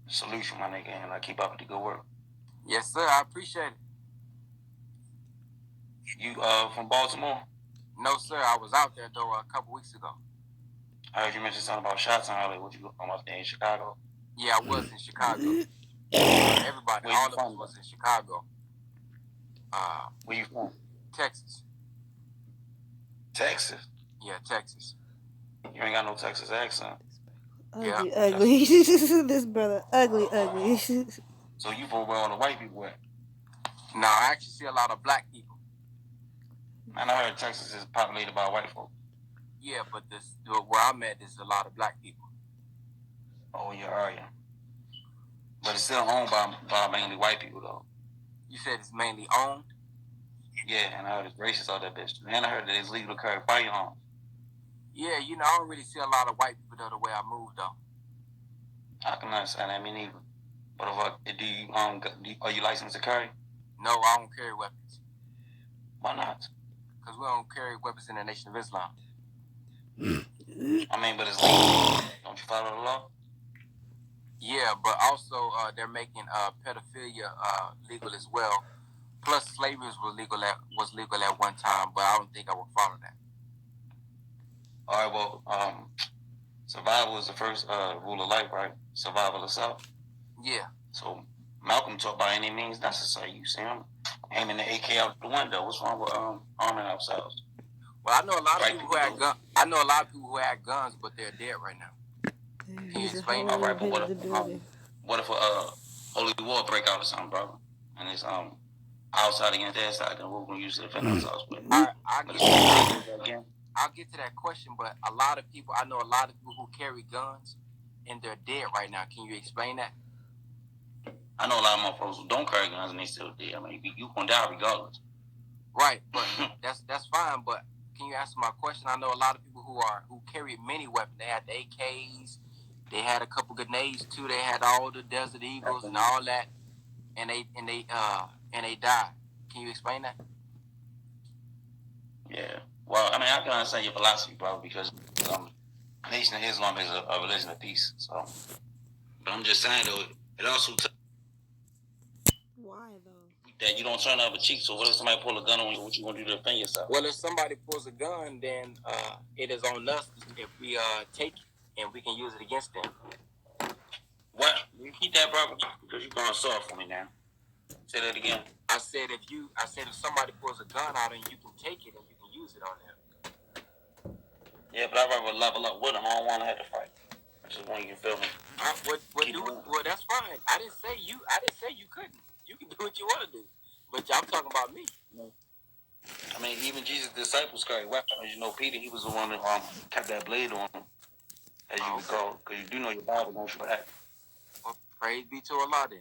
[SPEAKER 5] salute you, my nigga, and I keep up with the good work.
[SPEAKER 2] Yes, sir. I appreciate it.
[SPEAKER 5] You from Baltimore?
[SPEAKER 2] No, sir. I was out there though a couple weeks ago.
[SPEAKER 5] I heard you mention something about shots on earlier. What you from up there in Chicago?
[SPEAKER 2] Yeah, I was in Chicago. Everybody, all of us was in Chicago.
[SPEAKER 5] Where you from?
[SPEAKER 2] Texas.
[SPEAKER 5] Texas?
[SPEAKER 2] Yeah, Texas.
[SPEAKER 5] You ain't got no Texas accent.
[SPEAKER 3] Ugly, ugly. This brother, ugly, ugly.
[SPEAKER 5] So you from where all the white people at?
[SPEAKER 2] No, I actually see a lot of black people.
[SPEAKER 5] Man, I heard Texas is populated by white folk.
[SPEAKER 2] Yeah, but where I'm at, there's a lot of black people.
[SPEAKER 5] Oh, your area. But it's still owned by mainly white people, though.
[SPEAKER 2] You said it's mainly owned?
[SPEAKER 5] Yeah, and I heard it's racist out that bitch. And I heard that it's legal to carry firearms.
[SPEAKER 2] Yeah, I don't really see a lot of white people though the way I move though.
[SPEAKER 5] I can understand that, me neither. But are you licensed to carry?
[SPEAKER 2] No, I don't carry weapons.
[SPEAKER 5] Why not?
[SPEAKER 2] Because we don't carry weapons in the Nation of Islam.
[SPEAKER 5] I mean, but it's legal. Don't you follow the law?
[SPEAKER 2] Yeah, but also they're making pedophilia legal as well. Plus, slavery was legal at one time, but I don't think I will follow that.
[SPEAKER 5] All right, well, survival is the first rule of life, right? Survival of self.
[SPEAKER 2] Yeah.
[SPEAKER 5] So Malcolm taught by any means necessary. You see him aiming the AK out the window. What's wrong with arming ourselves?
[SPEAKER 2] Well, I know a lot of people who had guns. I know a lot of people who had guns, but they're dead right now. Can you explain?
[SPEAKER 5] All right, but what if a holy war break out or something, bro? And it's outside against their side, then we're gonna use it to defend ourselves.
[SPEAKER 2] I'll get to that question, but I know a lot of people who carry guns, and they're dead right now. Can you explain that?
[SPEAKER 5] I know a lot of motherfuckers who don't carry guns and they still dead. I mean, you gonna die regardless.
[SPEAKER 2] Right, but that's fine. But can you answer my question? I know a lot of people who carry many weapons. They had the AKs, they had a couple grenades too. They had all the Desert Eagles and all that, and they died. Can you explain that?
[SPEAKER 5] Yeah. Well, I mean, I can understand your philosophy, bro, because Nation of Islam is a religion of peace. So, but I'm just saying though, it also
[SPEAKER 3] Why though?
[SPEAKER 5] that you don't turn up a cheek. So what if somebody pull a gun on you? What you gonna do to defend yourself?
[SPEAKER 2] Well, if somebody pulls a gun, then it is on us if we take it and we can use it against them.
[SPEAKER 5] What? You keep that, bro, because you're going soft for me now. Say that again.
[SPEAKER 2] I said if somebody pulls a gun out and you can take it and you can use it on them.
[SPEAKER 5] Yeah, but I'd rather level up with them. I don't want to have to fight. I just want you to feel me.
[SPEAKER 2] Well, that's fine. I didn't say you couldn't. You can do what you want to do. But I'm talking about me.
[SPEAKER 5] I mean, even Jesus' disciples carried weapons. As you know, Peter, he was the one that kept that blade on him, as you recall, because you do know your Bible don't show that.
[SPEAKER 2] Well, praise be to Allah then.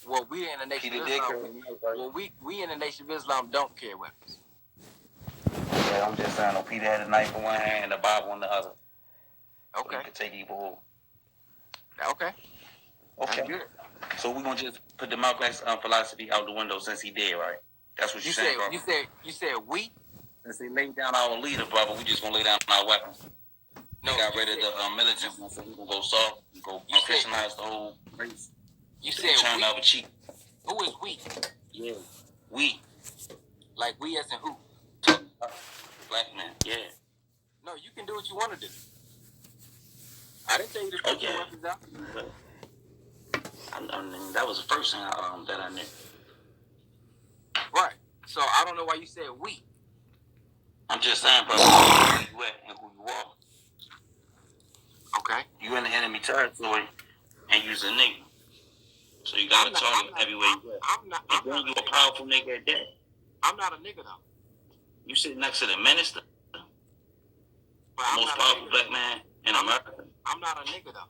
[SPEAKER 2] Well, we in the Nation of Islam. We in the Nation of Islam don't carry weapons.
[SPEAKER 5] Yeah, I'm just saying. Peter had a knife in one hand and the Bible in the other.
[SPEAKER 2] Okay.
[SPEAKER 5] So you could take either or.
[SPEAKER 2] Okay.
[SPEAKER 5] Okay. Good. So we're gonna just put the Malcolm X philosophy out the window since he did, right? That's what you saying, bro.
[SPEAKER 2] You said we?
[SPEAKER 5] Since they laid down our leader, brother, we just gonna lay down our weapons. They got rid of the militant one, so we gonna go soft, we go Christianize the whole race.
[SPEAKER 2] You said
[SPEAKER 5] turn
[SPEAKER 2] we?
[SPEAKER 5] our cheek.
[SPEAKER 2] Who is we?
[SPEAKER 5] Yeah, we.
[SPEAKER 2] Like we as in who?
[SPEAKER 5] Black man. Yeah.
[SPEAKER 2] No, you can do what you want to do. I didn't tell you to put your weapons out.
[SPEAKER 5] I mean, that was the first thing that I knew.
[SPEAKER 2] Right. So I don't know why you said we.
[SPEAKER 5] I'm just saying, brother, where you at and who you are.
[SPEAKER 2] Okay.
[SPEAKER 5] You in the enemy territory and you's a nigga. So you gotta target everywhere you at. I'm not you a powerful nigga at that.
[SPEAKER 2] I'm not a nigga though.
[SPEAKER 5] You sit next to the minister, the most powerful black man in America.
[SPEAKER 2] I'm not a nigga though.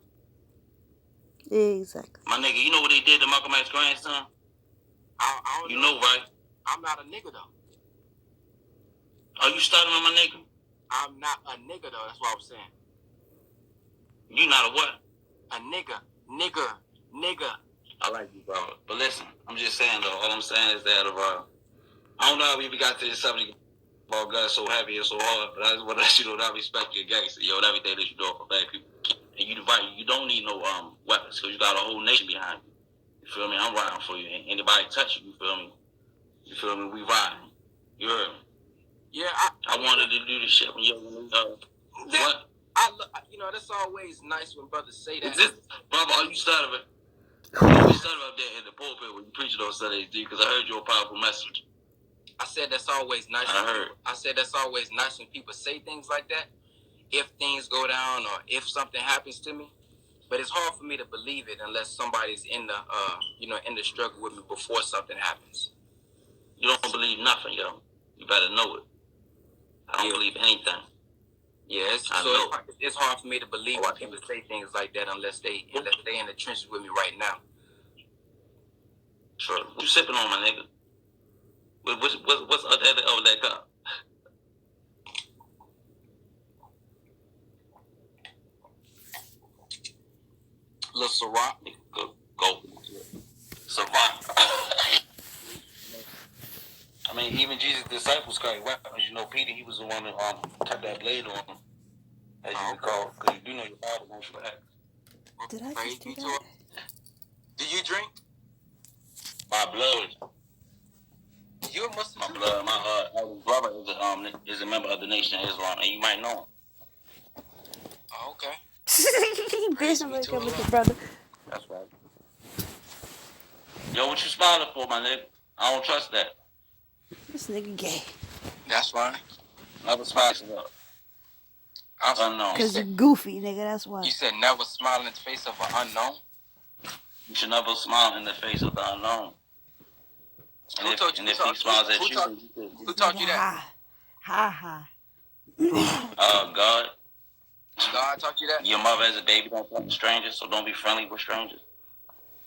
[SPEAKER 3] Exactly.
[SPEAKER 5] My nigga, you know what they did to Malcolm X's grandson?
[SPEAKER 2] I don't
[SPEAKER 5] you know, right?
[SPEAKER 2] I'm not a nigga though.
[SPEAKER 5] Are you starting on my nigga?
[SPEAKER 2] I'm not a nigga though. That's what I'm saying.
[SPEAKER 5] You not a what?
[SPEAKER 2] A nigga.
[SPEAKER 5] I like you, brother. But listen, I'm just saying though. All I'm saying is that I don't know how we even got to this subject about guys so happy and so hard, but I just want to let you know that I respect your gangster, yo, and everything that you do for black people. And you don't need no weapons because you got a whole nation behind you. You feel me? I'm riding for you. Ain't anybody touch you? You feel me? You feel me? We riding. You heard me?
[SPEAKER 2] Yeah,
[SPEAKER 5] I wanted to do this shit when you what?
[SPEAKER 2] That's always nice when brothers say that.
[SPEAKER 5] Brother, are you stuttering? You stuttering up there in the pulpit when you preaching on Sundays, dude, because I heard your powerful message.
[SPEAKER 2] I said that's always nice. I said that's always nice when people say things like that. If things go down or if something happens to me, but it's hard for me to believe it unless somebody's in the in the struggle with me before something happens.
[SPEAKER 5] You don't believe nothing, yo. You better know it. I don't believe anything.
[SPEAKER 2] Yeah, it's hard for me to believe when people say things like that unless they in the trenches with me right now.
[SPEAKER 5] Sure. What you sipping on, my nigga? What's up there over that cup?
[SPEAKER 2] Little Ciroc.
[SPEAKER 5] Go. Ciroc. I mean, even Jesus' disciples carried weapons. You know, Peter, he was the one that kept that blade on him, as you recall, because you do know your Bible won't back.
[SPEAKER 3] Did I just do that?
[SPEAKER 2] Do you drink?
[SPEAKER 5] My blood.
[SPEAKER 2] You're a Muslim.
[SPEAKER 5] My blood. My brother is a member of the Nation of Islam, and you might know him.
[SPEAKER 2] Oh, okay.
[SPEAKER 3] He basically come with the brother.
[SPEAKER 5] That's right. Yo, what you smiling for, my nigga? I don't trust that.
[SPEAKER 3] This nigga gay.
[SPEAKER 2] That's fine.
[SPEAKER 5] Never smile up. Unknown.
[SPEAKER 3] Cause you goofy, nigga. That's why.
[SPEAKER 2] You said never smile in the face of an unknown.
[SPEAKER 5] You should never smile in the face of the unknown. And if he smiles at you,
[SPEAKER 2] who taught you that?
[SPEAKER 3] Ha.
[SPEAKER 5] God.
[SPEAKER 2] God taught you that?
[SPEAKER 5] Your mother as a baby don't talk to strangers, so don't be friendly with strangers.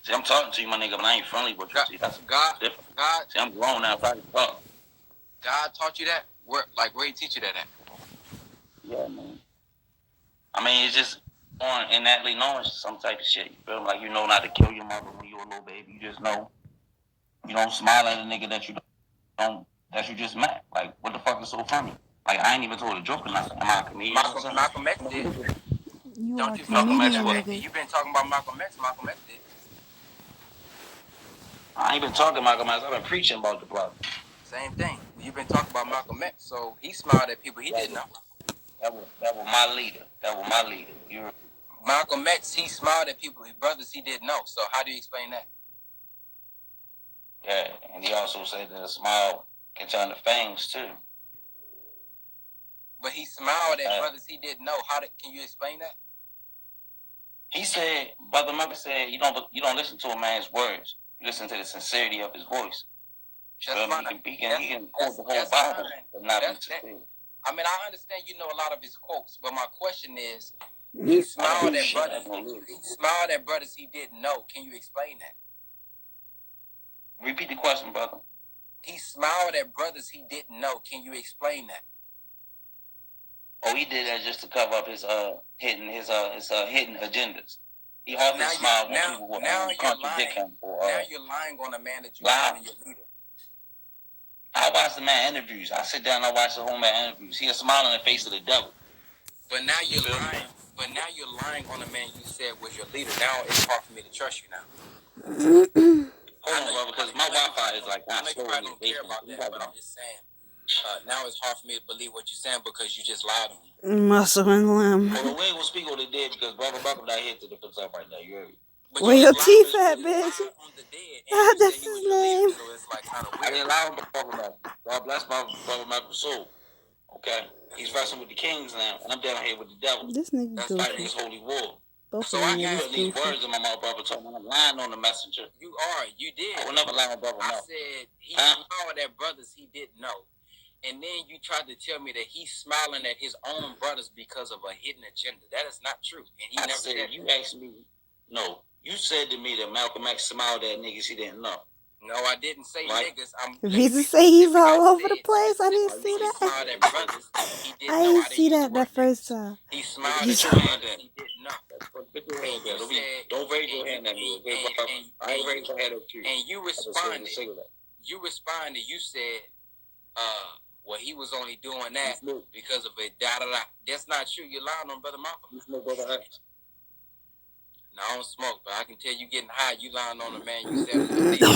[SPEAKER 5] See, I'm talking to you, my nigga, but I ain't friendly with you. See, that's different. See, I'm grown now, probably talk.
[SPEAKER 2] God taught you that? Where he teach you that at?
[SPEAKER 5] Yeah, man. I mean, it's just innately knowing some type of shit. You feel me? Like, you know not to kill your mother when you're a little baby. You just know. You don't smile at a nigga that you just met. Like, what the fuck is so funny? Like, I ain't even told a joke or nothing. Am I a comedian?
[SPEAKER 2] Malcolm X did.
[SPEAKER 3] You
[SPEAKER 2] don't
[SPEAKER 3] are
[SPEAKER 2] you
[SPEAKER 3] comedian, nigga.
[SPEAKER 2] You've been talking about Malcolm X. Malcolm X did.
[SPEAKER 5] I ain't been talking about Malcolm X. I've been preaching about the brother.
[SPEAKER 2] Same thing. You've been talking about Malcolm X, so he smiled at people he didn't know.
[SPEAKER 5] That was my leader.
[SPEAKER 2] Malcolm X, he smiled at people, his brothers he didn't know. So how do you explain that?
[SPEAKER 5] Yeah, and he also said that a smile can turn to fangs too.
[SPEAKER 2] But he smiled at brothers he didn't know. Can you explain that?
[SPEAKER 5] He said, Brother Malcolm said, you don't listen to a man's words. You listen to the sincerity of his voice.
[SPEAKER 2] That's fine.
[SPEAKER 5] He can quote the whole Bible, but not be sincere.
[SPEAKER 2] I mean, I understand you know a lot of his quotes, but my question is, he smiled at brothers. He smiled at brothers he didn't know. Can you explain that?
[SPEAKER 5] Repeat the question, brother.
[SPEAKER 2] He smiled at brothers he didn't know. Can you explain that?
[SPEAKER 5] Oh, he did that just to cover up his hidden agendas. He hardly smiled when people would contradict him.
[SPEAKER 2] Now you're lying on a man that you find in your leader.
[SPEAKER 5] I watch the man interviews. I sit down and I watch the whole man interviews. He a smile on the face of the devil.
[SPEAKER 2] But now you're lying. But now you're lying on a man you said was your leader. Now it's hard for me to trust you now.
[SPEAKER 5] Hold on, brother, because my Wi-Fi is like
[SPEAKER 2] I know you probably don't care about that, but I'm just saying. Now it's hard for me to believe what you're saying because you just lied on me.
[SPEAKER 3] Muscle and limb.
[SPEAKER 5] Well, we ain't gonna speak on the dead because Brother Malcolm not here to defend himself right now. You heard me?
[SPEAKER 2] But
[SPEAKER 3] Where your teeth at,
[SPEAKER 2] you
[SPEAKER 3] bitch?
[SPEAKER 2] lied on the dead, and
[SPEAKER 3] Ah,
[SPEAKER 2] you
[SPEAKER 3] that's
[SPEAKER 2] said he was
[SPEAKER 3] his
[SPEAKER 2] your leader,
[SPEAKER 3] name.
[SPEAKER 2] so it's like kind of
[SPEAKER 5] I
[SPEAKER 2] weird.
[SPEAKER 5] didn't allow him to Brother Malcolm. God bless my Brother Malcolm's soul. Okay? He's wrestling with the kings now, and I'm down here with the devil.
[SPEAKER 3] This nigga
[SPEAKER 2] That's
[SPEAKER 5] Fighting
[SPEAKER 3] goofy.
[SPEAKER 5] his holy war.
[SPEAKER 3] Both
[SPEAKER 5] So
[SPEAKER 3] of
[SPEAKER 5] I
[SPEAKER 3] them
[SPEAKER 5] can't
[SPEAKER 3] niggas
[SPEAKER 5] put these
[SPEAKER 3] goofy.
[SPEAKER 5] words in my mouth, brother, talking I'm lying on the messenger.
[SPEAKER 2] You did.
[SPEAKER 5] I will never lie on Brother
[SPEAKER 2] I
[SPEAKER 5] Malcolm.
[SPEAKER 2] said he smiled at brothers he didn't know. And then you tried to tell me that he's smiling at his own brothers because of a hidden agenda. That is not true. And he never said
[SPEAKER 5] you asked me. No. You said to me that Malcolm X smiled at niggas he didn't know.
[SPEAKER 2] No, I didn't say niggas.
[SPEAKER 3] Reason say he's all over the place. I didn't see
[SPEAKER 2] He
[SPEAKER 3] that.
[SPEAKER 2] smiled at brothers he didn't
[SPEAKER 3] I
[SPEAKER 2] know.
[SPEAKER 3] didn't see that first time.
[SPEAKER 2] He smiled
[SPEAKER 3] He's
[SPEAKER 2] at brothers he didn't know.
[SPEAKER 5] Put your hand down. Don't raise your hand at me. I ain't raise your hand at you.
[SPEAKER 2] And you responded. You responded. You said, well, he was only doing that because of a da-da-da. That's not true. You're lying on Brother Malcolm.
[SPEAKER 5] You smoke Brother X?
[SPEAKER 2] No, I don't smoke, but I can tell you getting high. You lying on the man you said was your leader.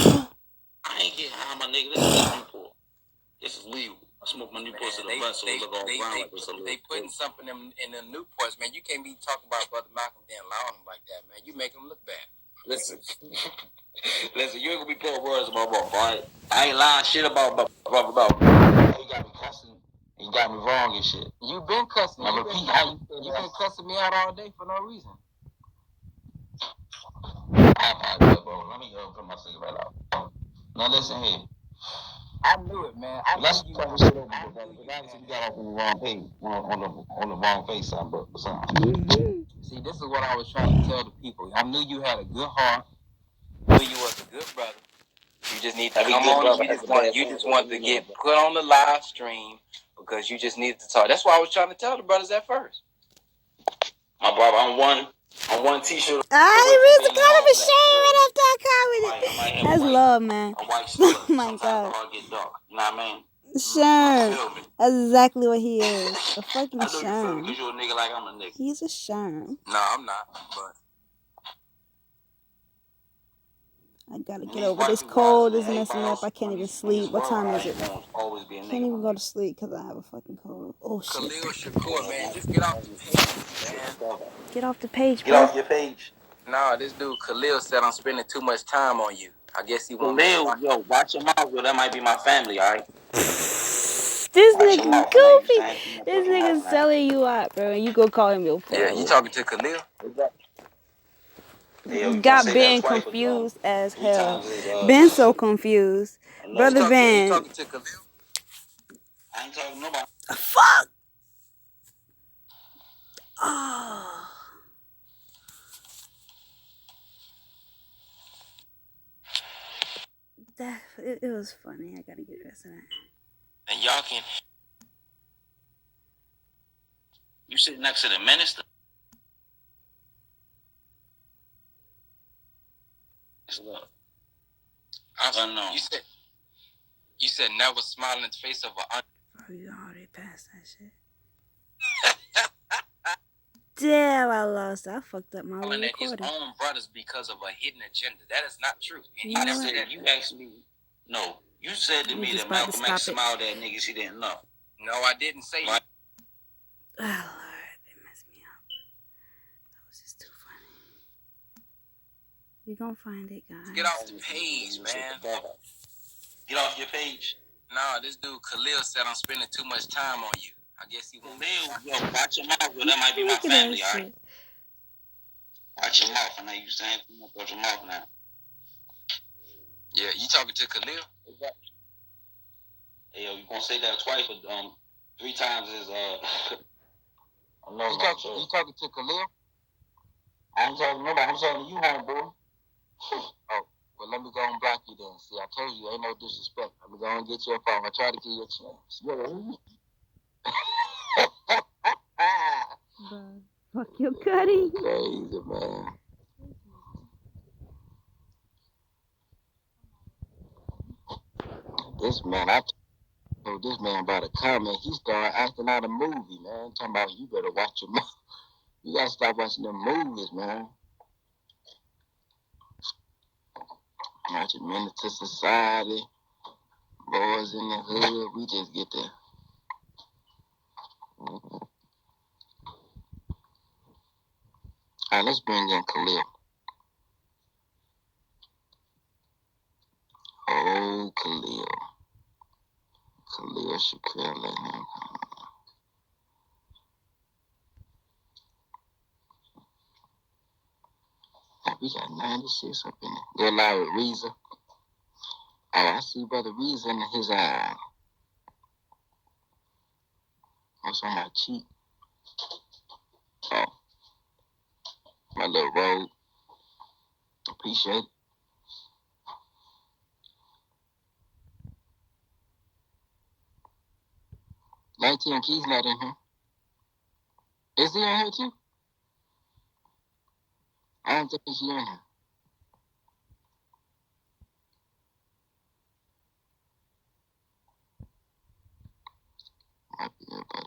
[SPEAKER 5] I ain't getting high, my nigga. This is Newport. This is legal. I smoke my Newports to the butt, so it look all brown like this.
[SPEAKER 2] They putting something in the Newports, man. You can't be talking about Brother Malcolm then lying on him like that, man. You make him look bad.
[SPEAKER 5] Listen, you ain't gonna be putting words in my mouth, alright? I ain't lying shit about Brother Malcolm. You got me cussing. You got me wrong and shit.
[SPEAKER 2] You been cussing.
[SPEAKER 5] Now repeat how
[SPEAKER 2] You been cussing me out all day for no reason.
[SPEAKER 5] I apologize, bro. Let me put my cigarette out. Now listen here.
[SPEAKER 2] I knew it, man.
[SPEAKER 5] Let's talk shit over here, brother. Because obviously we got off on the wrong page, on the wrong face, son. But
[SPEAKER 3] Mm-hmm.
[SPEAKER 2] See, this is what I was trying to tell the people. I knew you had a good heart. I knew you was a good brother. You just need to come on. You just want to get put on the live stream because you just needed to talk. That's why I was trying to tell the brothers at first.
[SPEAKER 5] my brother, I'm one t-shirt.
[SPEAKER 3] I read the kind of shame after I commented. That's love, man. Oh my god.
[SPEAKER 5] You know what I mean?
[SPEAKER 3] Sherm. That's exactly what he is. A fucking
[SPEAKER 5] I know you feel me
[SPEAKER 3] sherm.
[SPEAKER 5] because you're a nigga like I'm a nigga.
[SPEAKER 3] He's a sherm.
[SPEAKER 2] No, I'm not. But
[SPEAKER 3] I gotta get over this cold. It's messing me up. I can't even sleep. What time is it? Can't even go to sleep because I have a fucking cold. Oh shit.
[SPEAKER 2] Khalil Shakur, man, just get off the page, man.
[SPEAKER 3] Get off the page,
[SPEAKER 5] Get
[SPEAKER 3] bro.
[SPEAKER 5] off your page.
[SPEAKER 2] Nah, this dude Khalil said I'm spending too much time on you. I guess he won't.
[SPEAKER 5] Khalil, yo, watch your mouth, yo. That might be my family, alright?
[SPEAKER 3] This nigga goofy. This nigga's selling you out, bro. And you go call him your friend.
[SPEAKER 2] Yeah, you talking to Khalil?
[SPEAKER 3] Got Ben confused as hell. Ben so confused. Brother Ben.
[SPEAKER 2] You talking to Khalil?
[SPEAKER 5] I ain't talking to nobody.
[SPEAKER 3] Fuck. Oh. It was funny. I gotta get the rest of that.
[SPEAKER 5] And y'all can. You sit next to the minister. Unknown.
[SPEAKER 2] You said never smile in the face of a.
[SPEAKER 3] Oh, you already passed that shit. Damn, I lost. I fucked up my little
[SPEAKER 2] At his
[SPEAKER 3] recording.
[SPEAKER 2] own brothers because of a hidden agenda. That is not true. And he
[SPEAKER 3] You know
[SPEAKER 2] never
[SPEAKER 3] what?
[SPEAKER 2] said that.
[SPEAKER 5] You asked me. No, you said to
[SPEAKER 3] We
[SPEAKER 5] me
[SPEAKER 3] just
[SPEAKER 5] that
[SPEAKER 3] about to
[SPEAKER 5] Malcolm X
[SPEAKER 3] stop it.
[SPEAKER 5] smiled at niggas he didn't know.
[SPEAKER 2] No, I didn't say that.
[SPEAKER 3] Oh, Lord, they messed me up. That was just too funny. We gonna find it, guys.
[SPEAKER 2] Get off the page, man.
[SPEAKER 5] Get off your page.
[SPEAKER 2] Nah, this dude Khalil said I'm spending too much time on you. I guess he won't.
[SPEAKER 5] Yo, watch your mouth, yo. That might be my
[SPEAKER 3] Look at that
[SPEAKER 5] family, alright?
[SPEAKER 3] shit.
[SPEAKER 5] Watch your mouth. I know you saying too much about your mouth now.
[SPEAKER 2] Yeah, you talking to Khalil?
[SPEAKER 5] Hey, yo, you gonna say that twice, but 3 times is
[SPEAKER 2] You talking to Khalil?
[SPEAKER 5] I ain't talking to nobody. I'm talking to you, homeboy.
[SPEAKER 2] Oh, well, let me go and block you then. See, I told you, ain't no disrespect. Let me go and get your phone. I try to give you a chance.
[SPEAKER 3] Bro, fuck your cutty.
[SPEAKER 2] Crazy, man. This man, told this man about a comment. He started acting out a movie, man. Talking about you better watch your mouth. You gotta stop watching them movies, man. Watching Menace to Society, Boys in the Hood. We just get there. All right, let's bring in Khalil. Oh, Khalil. Khalil Shaquille, let him come. We got 96 up in there. Go live with Reza. Oh, I see Brother Reza in his eye. What's on my cheek? Oh, my little robe. Appreciate it. $19 Keys not in here. Is he in here too? I don't think he's in here. Might be everybody.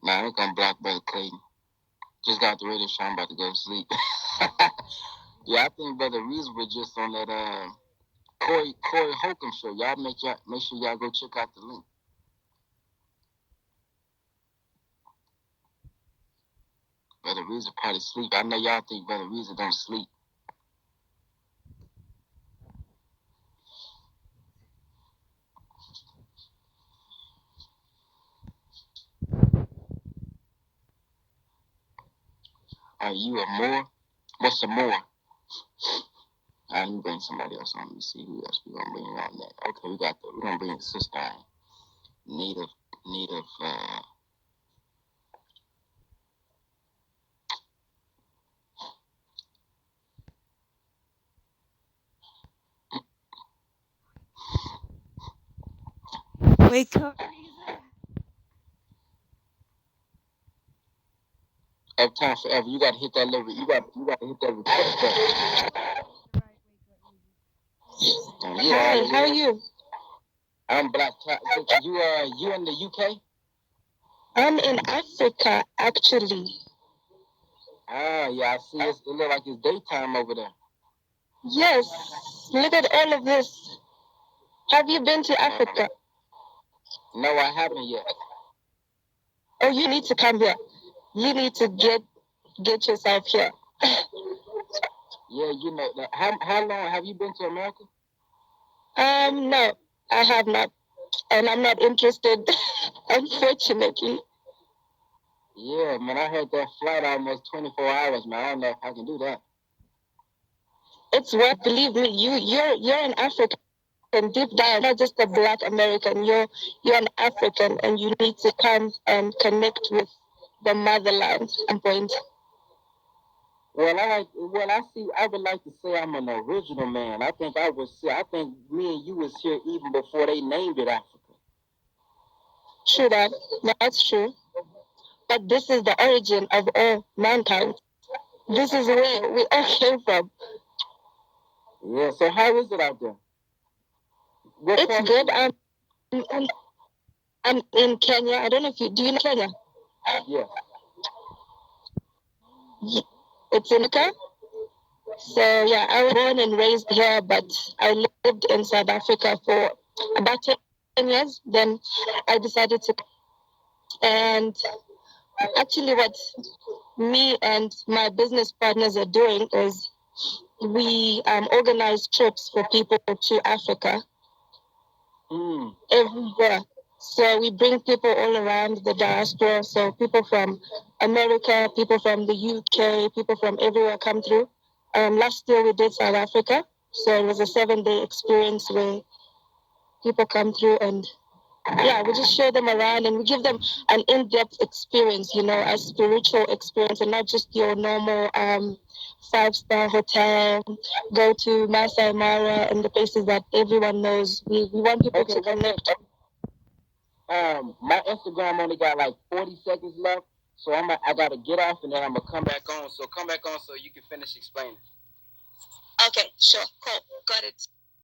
[SPEAKER 2] Nah, I ain't gonna block Brother Clayton. Just got the radio show. I'm about to go to sleep. Yeah, I think Brother Reza was just on that Corey Holcomb show. Y'all make sure y'all go check out the link. Brother Reza probably sleep. I know y'all think Brother Reza don't sleep. Are you a Moor? What's a Moor? Let me bring somebody else on. Let me see who else we're gonna bring on that. Okay, we're gonna bring the sister on. Native
[SPEAKER 3] Wake up.
[SPEAKER 2] Uptown Forever. You gotta hit that little. You gotta hit that request button.
[SPEAKER 3] Hi, how are you?
[SPEAKER 2] I'm Black. You in the UK?
[SPEAKER 3] I'm in Africa, actually.
[SPEAKER 2] Ah, yeah, I see. It look like it's daytime over there.
[SPEAKER 3] Yes, look at all of this. Have you been to Africa?
[SPEAKER 2] No, I haven't yet.
[SPEAKER 3] Oh, you need to come here. You need to get yourself here.
[SPEAKER 2] Yeah, you know. How long have you been to America?
[SPEAKER 3] No, I have not, and I'm not interested, unfortunately.
[SPEAKER 2] Yeah, man, I had that flight almost 24 hours, man. I don't know if I can do that.
[SPEAKER 3] It's worth, believe me. You're an African deep down, not just a Black American. You're an African, and you need to come and connect with the motherland. I'm point.
[SPEAKER 2] I would like to say I'm an original man. I think me and you was here even before they named it Africa.
[SPEAKER 3] True that. That's true. But this is the origin of all mankind. This is where we all came from.
[SPEAKER 2] Yeah, so how is it out there?
[SPEAKER 3] It's good. I'm in Kenya. I don't know if do you know Kenya?
[SPEAKER 2] Yes.
[SPEAKER 3] It's in Africa. So yeah, I was born and raised here, but I lived in South Africa for about 10 years. Then I decided to, and actually what me and my business partners are doing is we organize trips for people to Africa every year. So we bring people all around the diaspora. So people from America, people from the UK, people from everywhere come through. Last year we did South Africa. So it was a 7-day experience where people come through and yeah, we just show them around and we give them an in-depth experience, a spiritual experience and not just your normal 5-star hotel, go to Masai Mara and the places that everyone knows. We want people to connect.
[SPEAKER 2] My Instagram only got like 40 seconds left, so I gotta get off and then I'm gonna come back on. So come back on so you can finish explaining.
[SPEAKER 3] Okay, sure, cool, got it.